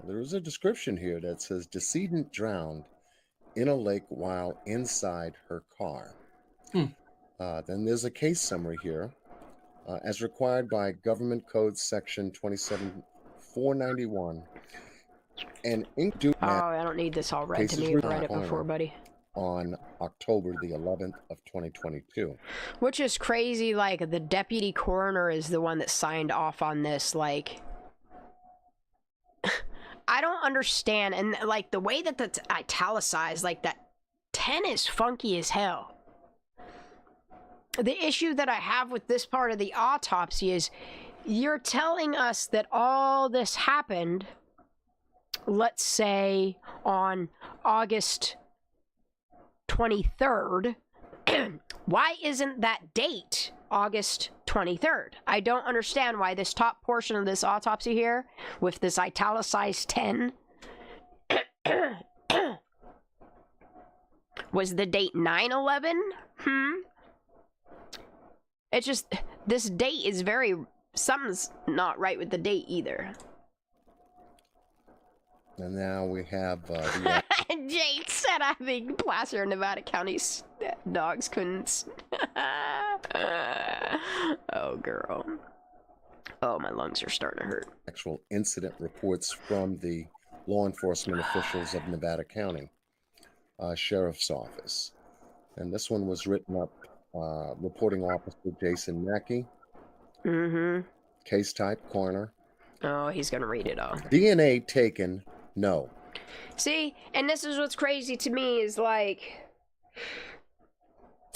There is a description here that says decedent drowned in a lake while inside her car. Then there's a case summary here. As required by Government Code Section 27491, an ink I don't need this all read to me. You've read it before, buddy. On October the 11th of 2022. Which is crazy, like, the deputy coroner is the one that signed off on this, like... I don't understand, and, like, the way that that's italicized, like, that 10 is funky as hell. The issue that I have with this part of the autopsy is, you're telling us that all this happened, let's say, on August 23rd. Why isn't that date August 23rd? I don't understand why this top portion of this autopsy here, with this italicized 10, was the date 9/11? It's just, this date is very, something's not right with the date either. And now we have Jade said I think Placer, Nevada County's dogs couldn't. Oh, girl. Oh, my lungs are starting to hurt. actual incident reports from the law enforcement officials of Nevada County Sheriff's Office. And this one was written up, reporting officer Jason Mackey. Case type, coroner. Oh, he's gonna read it all. DNA taken, no. See, and this is what's crazy to me is, like,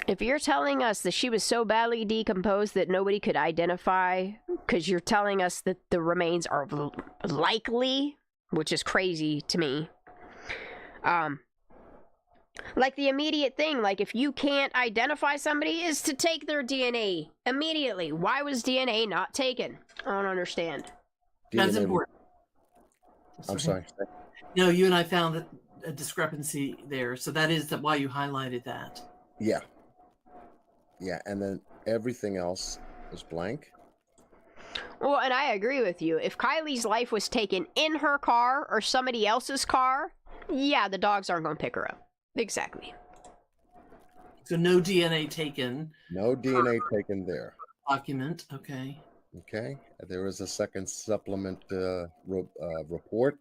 if you're telling us that she was so badly decomposed that nobody could identify, because you're telling us that the remains are likely, which is crazy to me. Like, the immediate thing, like, if you can't identify somebody, is to take their DNA immediately. Why was DNA not taken? I don't understand. That's important. I'm sorry. No, you and I found a discrepancy there, so that is why you highlighted that. Yeah. Yeah, and then everything else is blank. Well, and I agree with you. If Kylie's life was taken in her car or somebody else's car, yeah, the dogs aren't going to pick her up. Exactly. So no DNA taken. No DNA taken there. Document, okay. Okay. There is a second supplement report.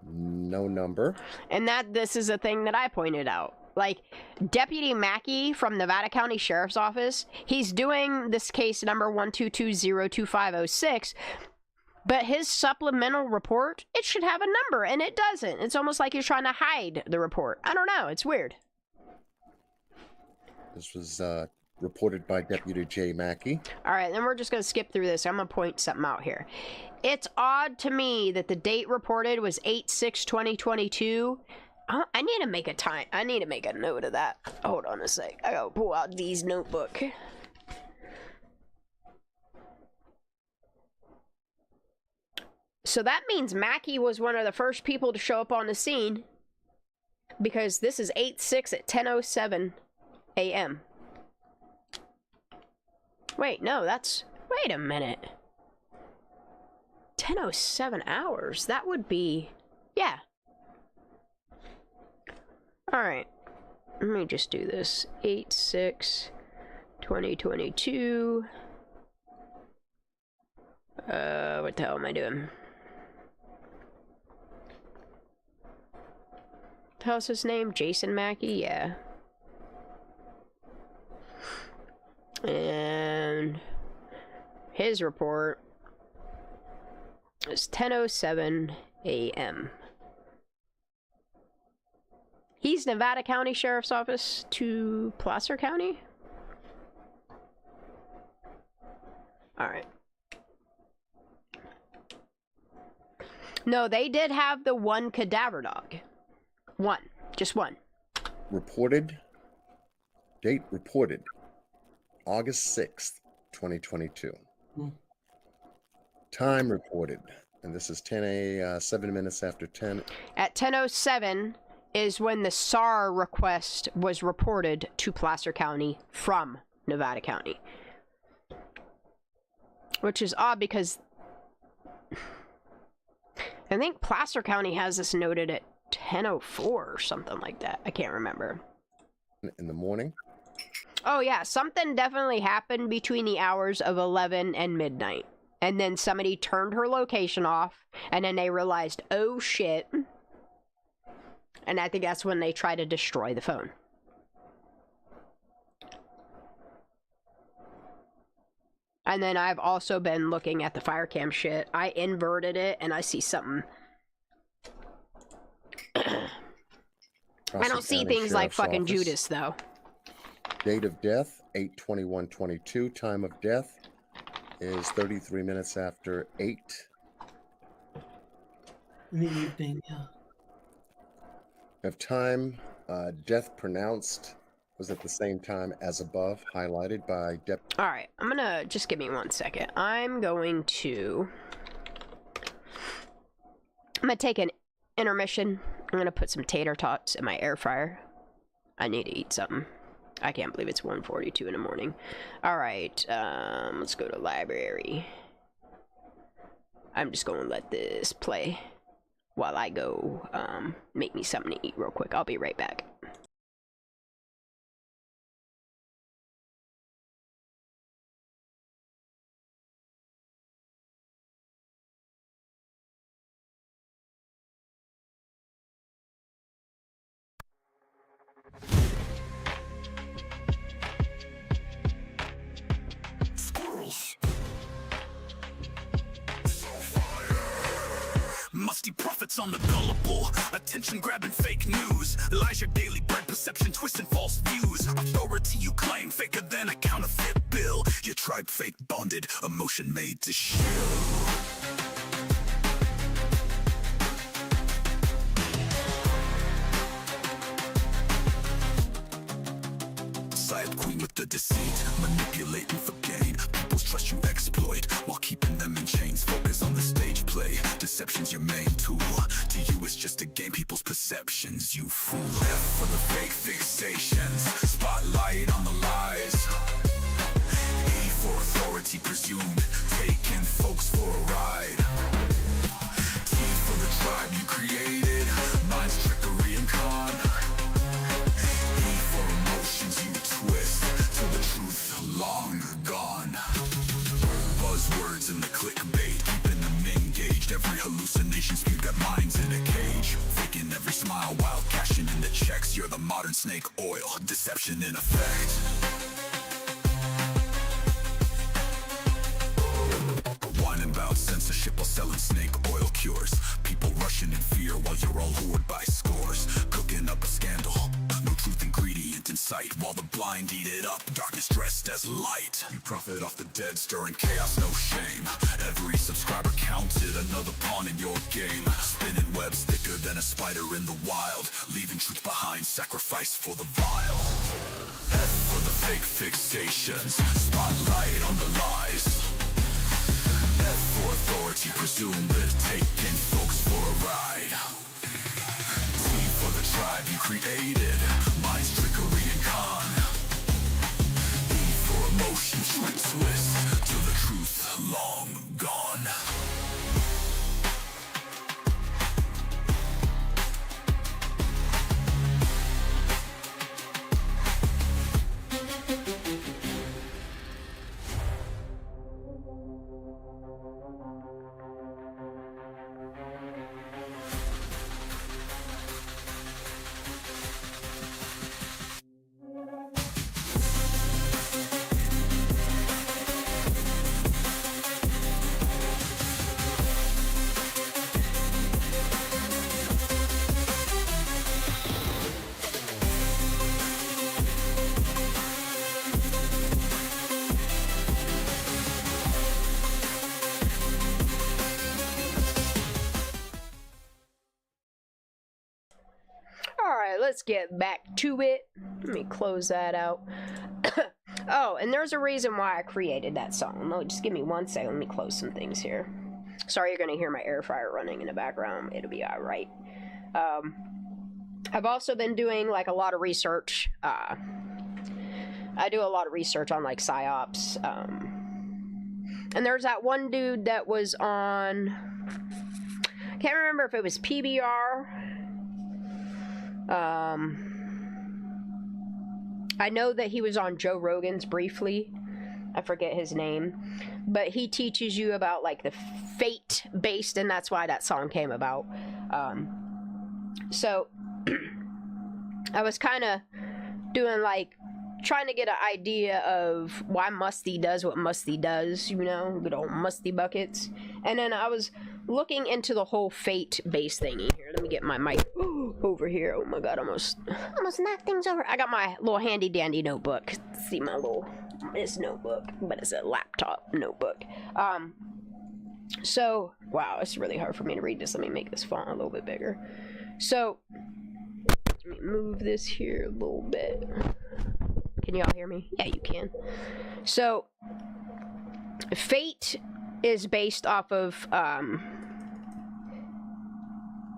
No number. And this is a thing that I pointed out. Like, Deputy Mackey from Nevada County Sheriff's Office, he's doing this case number 122-02506, but his supplemental report, it should have a number, and it doesn't. It's almost like he's trying to hide the report. I don't know. It's weird. This was reported by Deputy J. Mackey. All right, then we're just going to skip through this. I'm going to point something out here. It's odd to me that the date reported was 8/6/2022. I need to make a note of that. Hold on a sec. I gotta pull out D's notebook. So that means Mackey was one of the first people to show up on the scene, because this is 8/6 at 10:07 a.m. Wait, no, wait a minute. 10:07 hours. That would be, yeah. All right. Let me just do this. 8/6/2022. What the hell am I doing? What the hell's his name? Jason Mackey? Yeah. And his report is 10:07 a.m. He's Nevada County Sheriff's Office to Placer County? Alright. No, they did have the one cadaver dog. One. Just one. Reported. Date reported. August 6th, 2022. Time reported. And this is 7 minutes after 10. At 10:07 is when the SAR request was reported to Placer County from Nevada County. Which is odd because I think Placer County has this noted at 10:04 or something like that. I can't remember. In the morning? Oh yeah, something definitely happened between the hours of 11 and midnight. And then somebody turned her location off, and then they realized, oh shit. And I think that's when they try to destroy the phone. And then I've also been looking at the fire cam shit. I inverted it, and I see something. I don't see things like fucking Judas, though. Date of death, 8/21/22. Time of death is 33 minutes after 8. In the evening, yeah. Of time, death pronounced was at the same time as above, highlighted by All right, I'm gonna just give me 1 second. I'm gonna take an intermission. I'm gonna put some tater tots in my air fryer. I need to eat something. I can't believe it's 1:42 in the morning. All right, let's go to library. I'm just gonna let this play while I go make me something to eat real quick. I'll be right back. Musty prophets on the gullible, attention-grabbing fake news, lies your daily bread, perception, twist and false views. Authority you claim, faker than a counterfeit bill. Your tribe fake bonded, emotion made to shill. Side queen with the deceit, manipulating for gain. People's trust you exploit while keeping them in chains. Focus on the stage play, deception's your main tool. To you it's just a game, people's perceptions, you fool. F for the fake fixations, spotlight on the lies. E for authority presumed, taking folks for a ride. T for the tribe you created, mind's trickery and con. E for emotions you twist, till the truth long gone. Buzzwords in the clickbait, keeping them engaged. Every hallucination spewed got minds in a cage. Faking every smile while cashing in the checks. You're the modern snake oil, deception in effect. Whining about censorship while selling snake oil cures. People rushing in fear while you're all lured by scores. Cooking up a scandal, no truth ingredient in sight. While the blind eat it up, darkness dressed as light. You profit off the dead, stirring chaos, no shame. Every subscriber counted, another pawn in your game. Spinning webs thicker than a spider in the wild. Leaving truth behind, sacrifice for the vile. F for the fake fixations, spotlight on the lies. F for authority presumed, taking folks for a ride. T for the tribe you created, mind's trickery and con. E for emotions you twist, till the truth long gone. let's get back to it. Let me close that out. Oh, and there's a reason why I created that song. No, just give me 1 second. Let me close some things here. Sorry, you're gonna hear my air fryer running in the background. It'll be all right. I've also been doing like a lot of research. I do a lot of research on like psyops. And there's that one dude that was on. I can't remember if it was PBR. I know that he was on Joe Rogan's briefly. I forget his name. But he teaches you about like the fate based, and that's why that song came about. So I was kind of doing like trying to get an idea of why Musty does what Musty does, you know, good old Musty buckets. And then I was looking into the whole fate-based thingy. Here, let me get my mic over here. Oh my god, almost knocked things over. I got my little handy-dandy notebook. See my little, it's notebook, but it's a laptop notebook. So, wow, it's really hard for me to read this. Let me make this font a little bit bigger. So, let me move this here a little bit. Can y'all hear me? Yeah, you can. So, fate is based off of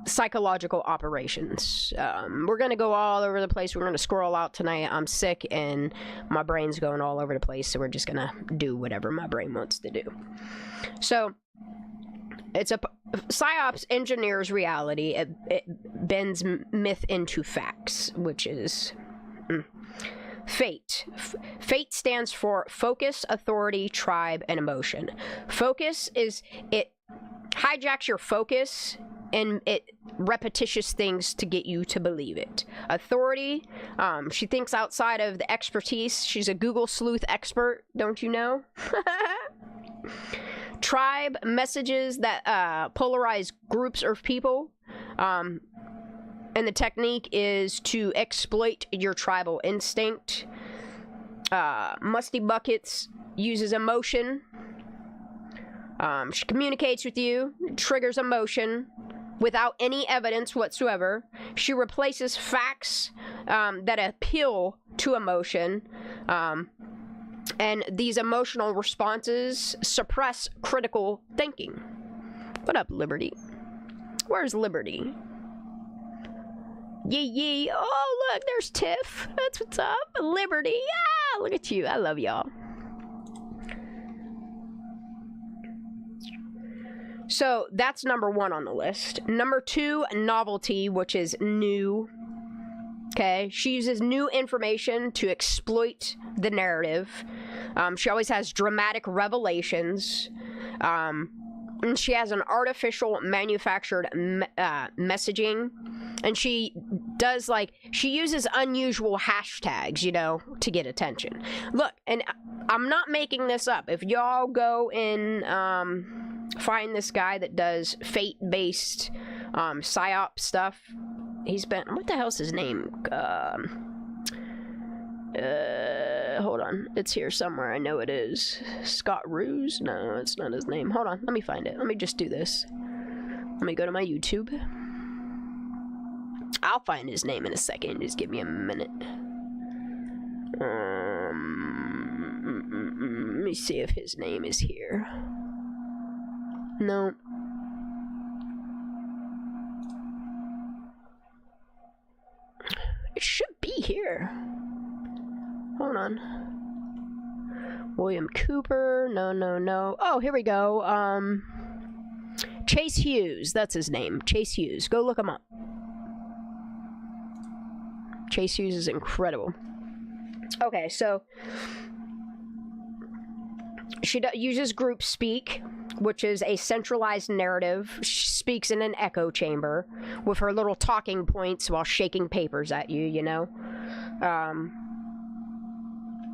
psychological operations. We're going to go all over the place. We're going to scroll out tonight. I'm sick and my brain's going all over the place, so we're just going to do whatever my brain wants to do. So, it's a psyops engineers reality. It bends myth into facts, which is fate. Fate stands for focus, authority, tribe, and emotion. Focus is, it hijacks your focus and it repetitious things to get you to believe it. Authority, she thinks outside of the expertise. She's a Google sleuth expert, don't you know? Tribe, messages that polarize groups of people. And the technique is to exploit your tribal instinct. Musty Buckets uses emotion. She communicates with you, triggers emotion without any evidence whatsoever. She replaces facts that appeal to emotion. And these emotional responses suppress critical thinking. What up, Liberty? Where's Liberty? Yee. Oh, look, there's Tiff. That's what's up. Liberty. Yeah, look at you. I love y'all. So that's number 1 on the list. Number 2, novelty, which is new. Okay, she uses new information to exploit the narrative. She always has dramatic revelations. And she has an artificial manufactured messaging. And she does like, she uses unusual hashtags, you know, to get attention. Look, and I'm not making this up. If y'all go and find this guy that does fate-based psyop stuff, he's been, what the hell's his name? Hold on, it's here somewhere. I know it is. Scott Ruse? No, it's not his name. Hold on, let me find it. Let me just do this. Let me go to my YouTube. I'll find his name in a second. Just give me a minute. Let me see if his name is here. No. It should be here. Hold on. William Cooper. No. Oh, here we go. Chase Hughes. That's his name. Chase Hughes. Go look him up. Chase Hughes is incredible. Okay, so she uses group speak, which is a centralized narrative. She speaks in an echo chamber with her little talking points while shaking papers at you, you know.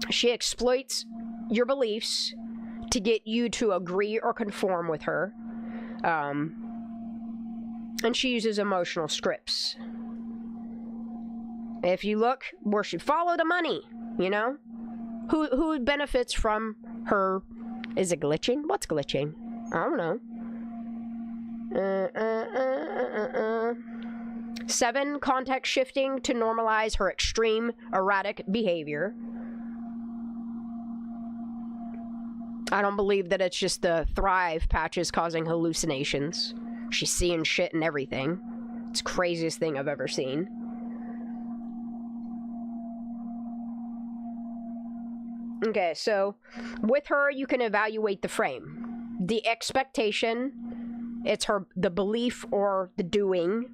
She exploits your beliefs to get you to agree or conform with her. And she uses emotional scripts. If you look, where she follow the money, you know? Who benefits from her? Is it glitching? What's glitching? I don't know. 7, context shifting to normalize her extreme erratic behavior. I don't believe that it's just the Thrive patches causing hallucinations. She's seeing shit and everything. It's the craziest thing I've ever seen. Okay, so with her, you can evaluate the frame. The expectation, it's the belief or the doing.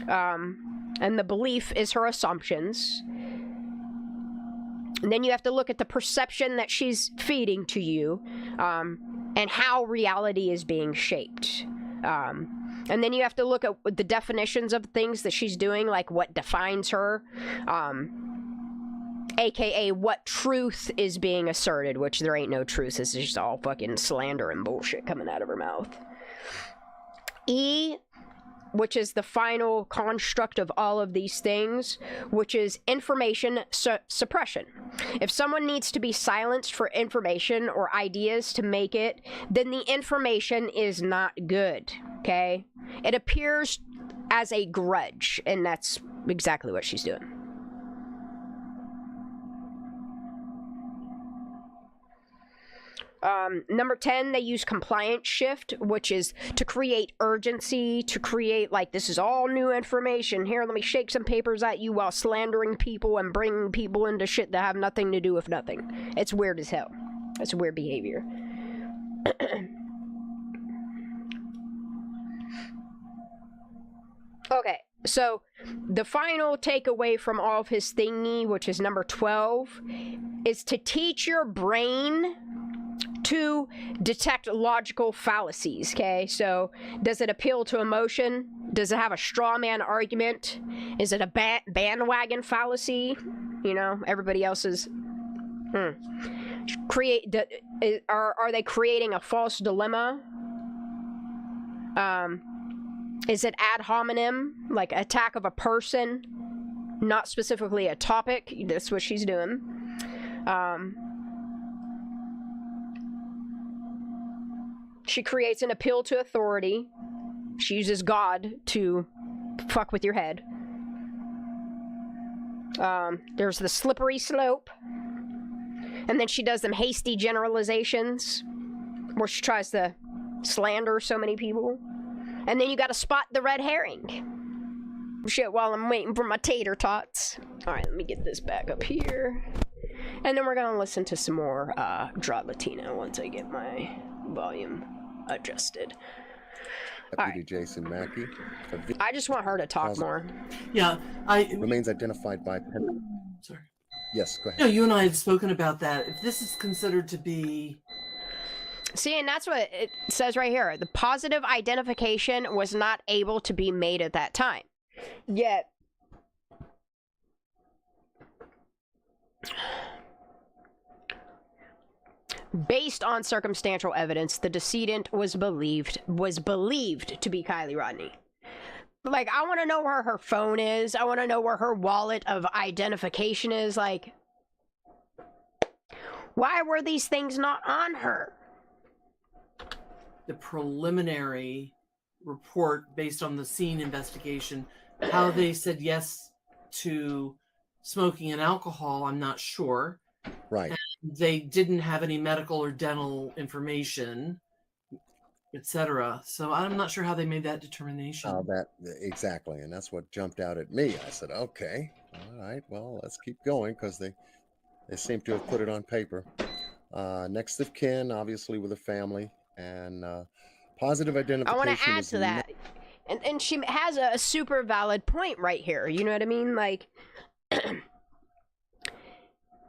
And the belief is her assumptions. And then you have to look at the perception that she's feeding to you, and how reality is being shaped. And then you have to look at the definitions of things that she's doing, like what defines her, aka what truth is being asserted, which there ain't no truth. This is just all fucking slander and bullshit coming out of her mouth. E, which is the final construct of all of these things, which is information suppression. If someone needs to be silenced for information or ideas to make it, then the information is not good, okay? It appears as a grudge, and that's exactly what she's doing. Number 10, they use compliance shift, which is to create urgency, to create, like, this is all new information. Here, let me shake some papers at you while slandering people and bringing people into shit that have nothing to do with nothing. It's weird as hell. It's weird behavior. Okay, so the final takeaway from all of his thingy, which is number 12, is to teach your brain to detect logical fallacies, okay? So, does it appeal to emotion? Does it have a straw man argument? Is it a bandwagon fallacy? You know, everybody else's... Are they creating a false dilemma? Is it ad hominem, like attack of a person, not specifically a topic? That's what she's doing. She creates an appeal to authority. She uses God to fuck with your head. There's the slippery slope. And then she does them hasty generalizations, where she tries to slander so many people. And then you gotta spot the red herring. Shit, while I'm waiting for my tater tots. Alright, let me get this back up here. And then we're gonna listen to some more Draw Latino once I get my volume adjusted. Deputy Jason Mackey. I just want her to talk more. Yeah, remains identified by Sorry. Yes, go ahead. No, you and I had spoken about that. If this is considered to be... See, and that's what it says right here. The positive identification was not able to be made at that time. Yet... based on circumstantial evidence, the decedent was believed to be Kylie Rodney. Like, I want to know where her phone is. I want to know where her wallet of identification is. Like, why were these things not on her? The preliminary report based on the scene investigation, how they said yes to smoking and alcohol, I'm not sure. Right. And they didn't have any medical or dental information, etc. So I'm not sure how they made that determination. Exactly, and that's what jumped out at me. I said, okay, all right, well, let's keep going, because they seem to have put it on paper. Next of kin, obviously with a family, and positive identification. I want to add to that. And she has a super valid point right here. You know what I mean? Like...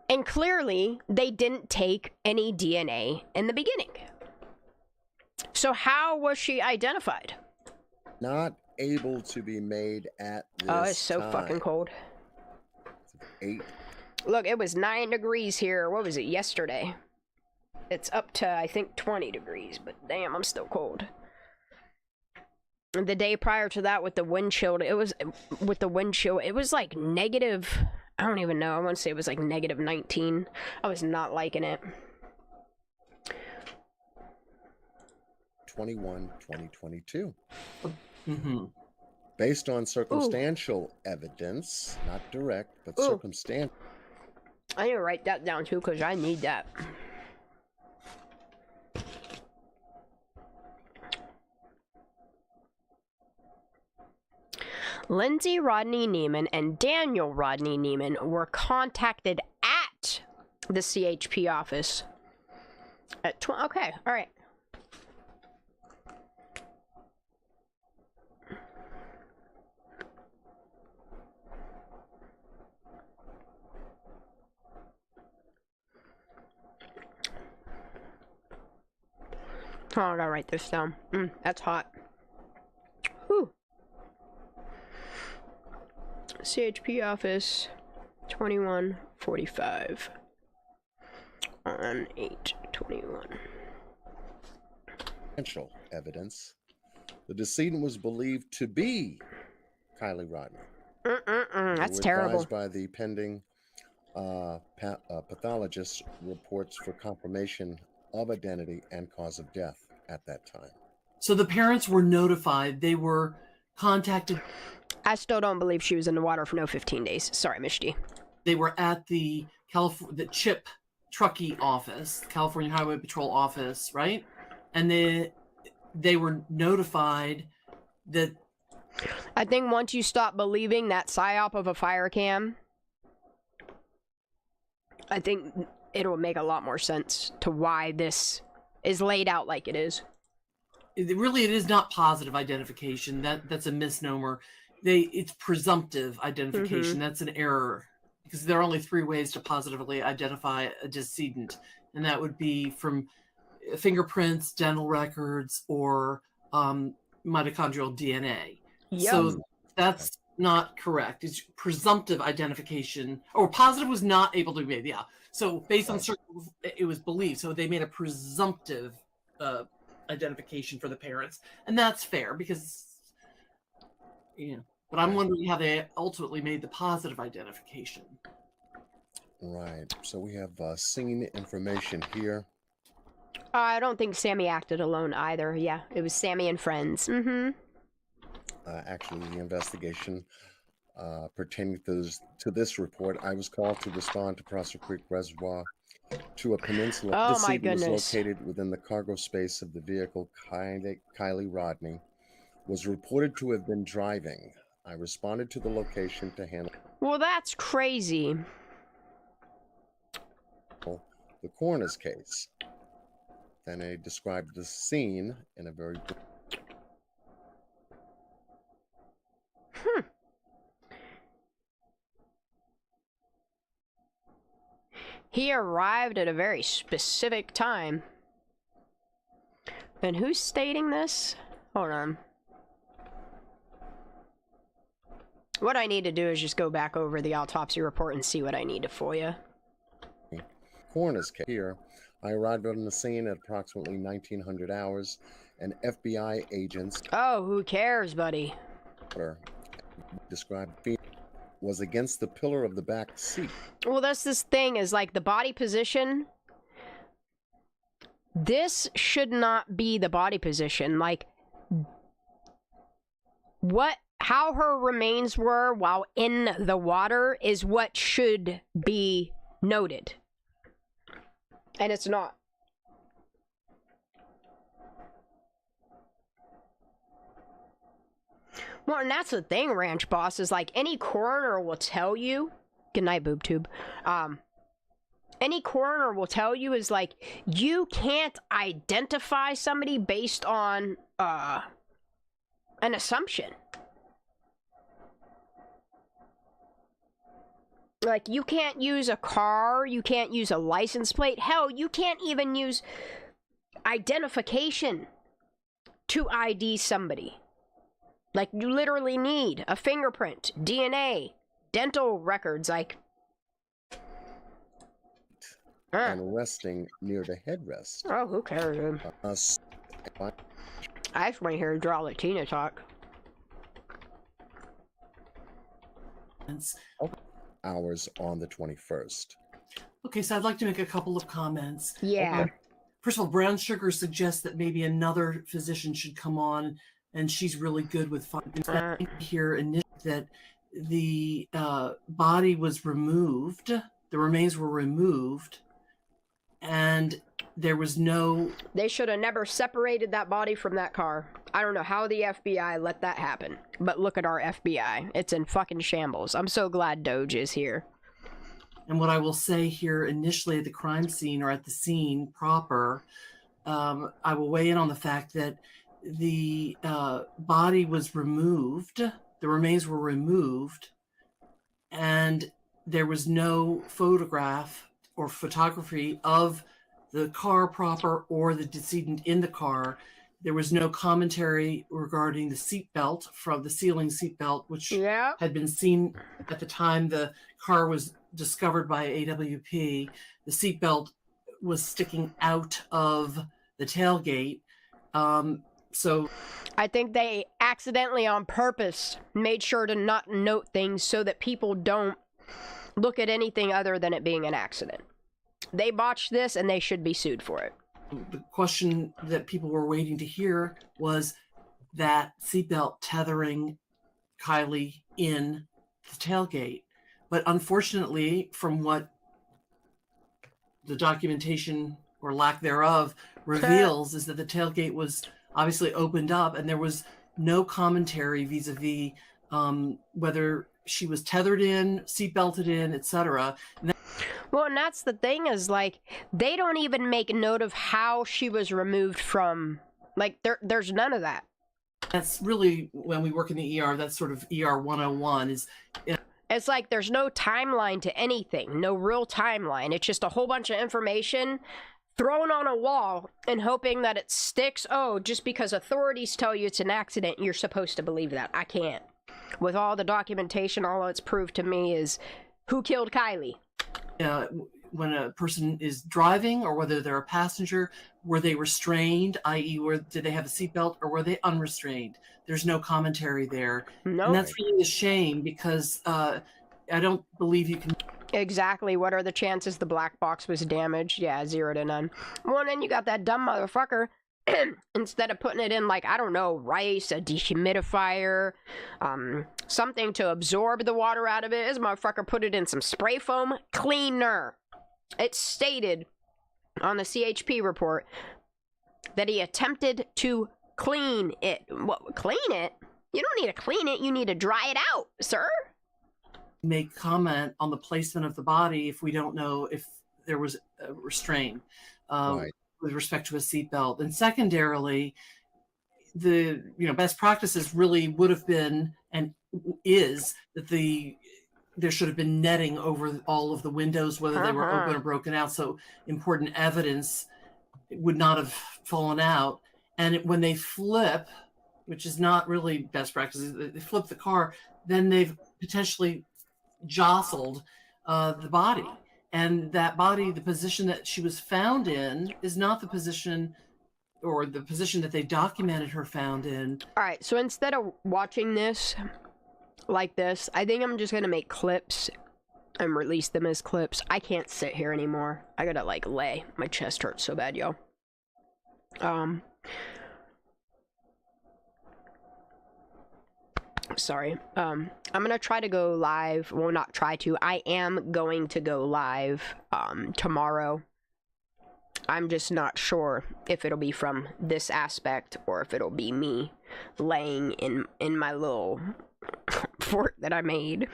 And clearly, they didn't take any DNA in the beginning. So how was she identified? Not able to be made at this Oh, it's so time. fucking cold. 8. Look, it was 9 degrees here. What was it, yesterday? It's up to, I think, 20 degrees. But damn, I'm still cold. The day prior to that with the wind chill, it was like negative... I don't even know. I want to say it was like negative 19. I was not liking it. 21-2022. Mm-hmm. Based on circumstantial evidence, not direct, but Ooh. circumstantial. I need to write that down too, because I need that. Lindsay Rodney Neiman and Daniel Rodney Neiman were contacted at the CHP office at okay, all right. Oh, I gotta write this down. That's hot. Whew. CHP office 2145 on 8/21. Circumstantial evidence. The decedent was believed to be Kylie Rodney. That's Were terrible. advised by the pending pathologist reports for confirmation of identity and cause of death at that time. So the parents were notified. They were contacted. I still don't believe she was in the water for no 15 days. Sorry, Mishti. They were at the CHIP Truckee office, California Highway Patrol office, right? And they were notified that. I think once you stop believing that psyop of a fire cam, I think it'll make a lot more sense to why this is laid out like it is. It is not positive identification. That's a misnomer. It's presumptive identification. That's an error, because there are only 3 ways to positively identify a decedent, and that would be from fingerprints, dental records, or mitochondrial DNA. Yep. So that's not correct. It's presumptive identification, or positive was not able to be made. Yeah. So based on certain, it was believed. So they made a presumptive identification for the parents, and that's fair because, but I'm wondering how they ultimately made the positive identification. Right. So we have scene information here. I don't think Sammy acted alone either. Yeah, it was Sammy and friends. Actually, the investigation pertaining to this report, I was called to respond to Prosser Creek Reservoir to a peninsula. Oh, This my seat was goodness. located within the cargo space of the vehicle Kylie Rodney was reported to have been driving. I responded to the location to handle Well, that's crazy. the coroner's case. Then I described the scene in a very He arrived at a very specific time. And who's stating this? Hold on. What I need to do is just go back over the autopsy report and see what I need for you. coroner's case. Here, I arrived on the scene at approximately 1900 hours, and FBI agents Oh, who cares, buddy? described was against the pillar of the back seat. Well, that's this thing is like the body position. This should not be the body position. Like, how her remains were while in the water is what should be noted. And it's not. Well, and that's the thing, Ranch Boss, is like any coroner will tell you. Good night, BoobTube. Any coroner will tell you is like, you can't identify somebody based on an assumption. Like, you can't use a car, you can't use a license plate. Hell, you can't even use identification to ID somebody. Like, you literally need a fingerprint, DNA, dental records, like... And resting near the headrest. Oh, who cares, dude? I just want to hear Draw Latina talk. Hours on the 21st. Okay, so I'd like to make a couple of comments. Yeah. First of all, Brown Sugar suggests that maybe another physician should come on and she's really good with finding here initially that the body was removed, the remains were removed, and there was no... They should have never separated that body from that car. I don't know how the FBI let that happen, but look at our FBI. It's in fucking shambles. I'm so glad Doge is here. And what I will say here initially at the crime scene, or at the scene proper, I will weigh in on the fact that the body was removed, the remains were removed, and there was no photograph or photography of the car proper or the decedent in the car. There was no commentary regarding the seatbelt, from the ceiling seatbelt, which had been seen at the time the car was discovered by AWP. The seatbelt was sticking out of the tailgate. So I think they accidentally on purpose made sure to not note things so that people don't look at anything other than it being an accident. They botched this and they should be sued for it. the question that people were waiting to hear was that seatbelt tethering Kylie in the tailgate. But unfortunately, from what the documentation or lack thereof reveals, is that the tailgate was obviously opened up and there was no commentary vis-a-vis whether she was tethered in, seatbelted in, etc. Well, and that's the thing, is like they don't even make note of how she was removed from, like there's none of that. That's really, when we work in the ER, that's sort of ER 101 is... It's like there's no timeline to anything, no real timeline. It's just a whole bunch of information thrown on a wall and hoping that it sticks. Oh, just because authorities tell you it's an accident, you're supposed to believe that. I can't. With all the documentation, all it's proved to me is who killed Kylie. When a person is driving, or whether they're a passenger, were they restrained, i.e. did they have a seatbelt, or were they unrestrained? There's no commentary there. No. And that's really a shame, because I don't believe you can... Exactly. What are the chances the black box was damaged? Yeah, 0 to none. Well, and then you got that dumb motherfucker. Instead of putting it in, like, I don't know, rice, a dehumidifier, something to absorb the water out of it, this motherfucker put it in some spray foam cleaner. It stated on the CHP report that he attempted to clean it. What, clean it? You don't need to clean it, you need to dry it out, sir. Make comment on the placement of the body if we don't know if there was a restraint. Right. With respect to a seatbelt. And secondarily, the best practices really would have been, and is, that there should have been netting over all of the windows, whether they were open or broken out, so important evidence would not have fallen out. And when they flip, which is not really best practices, they flip the car, then they've potentially jostled the body. And that body, the position that she was found in, is not the position, or the position that they documented her found in. All right, so instead of watching this like this, I think I'm just going to make clips and release them as clips. I can't sit here anymore. I gotta, like, lay. My chest hurts so bad, yo. Sorry. I'm gonna try to go live. Well, not try to. I am going to go live tomorrow. I'm just not sure if it'll be from this aspect or if it'll be me laying in my little fort that I made.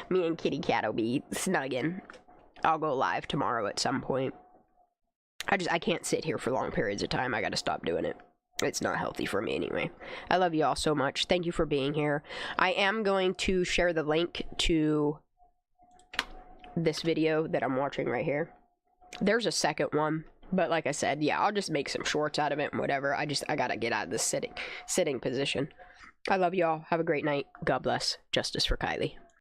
Me and Kitty Cat will be snugging. I'll go live tomorrow at some point. I can't sit here for long periods of time. I gotta stop doing it. It's not healthy for me anyway. I love you all so much. Thank you for being here. I am going to share the link to this video that I'm watching right here. There's a second one, but like I said, yeah, I'll just make some shorts out of it and whatever. I gotta get out of this sitting position. I love you all. Have a great night. God bless. Justice for Kylie.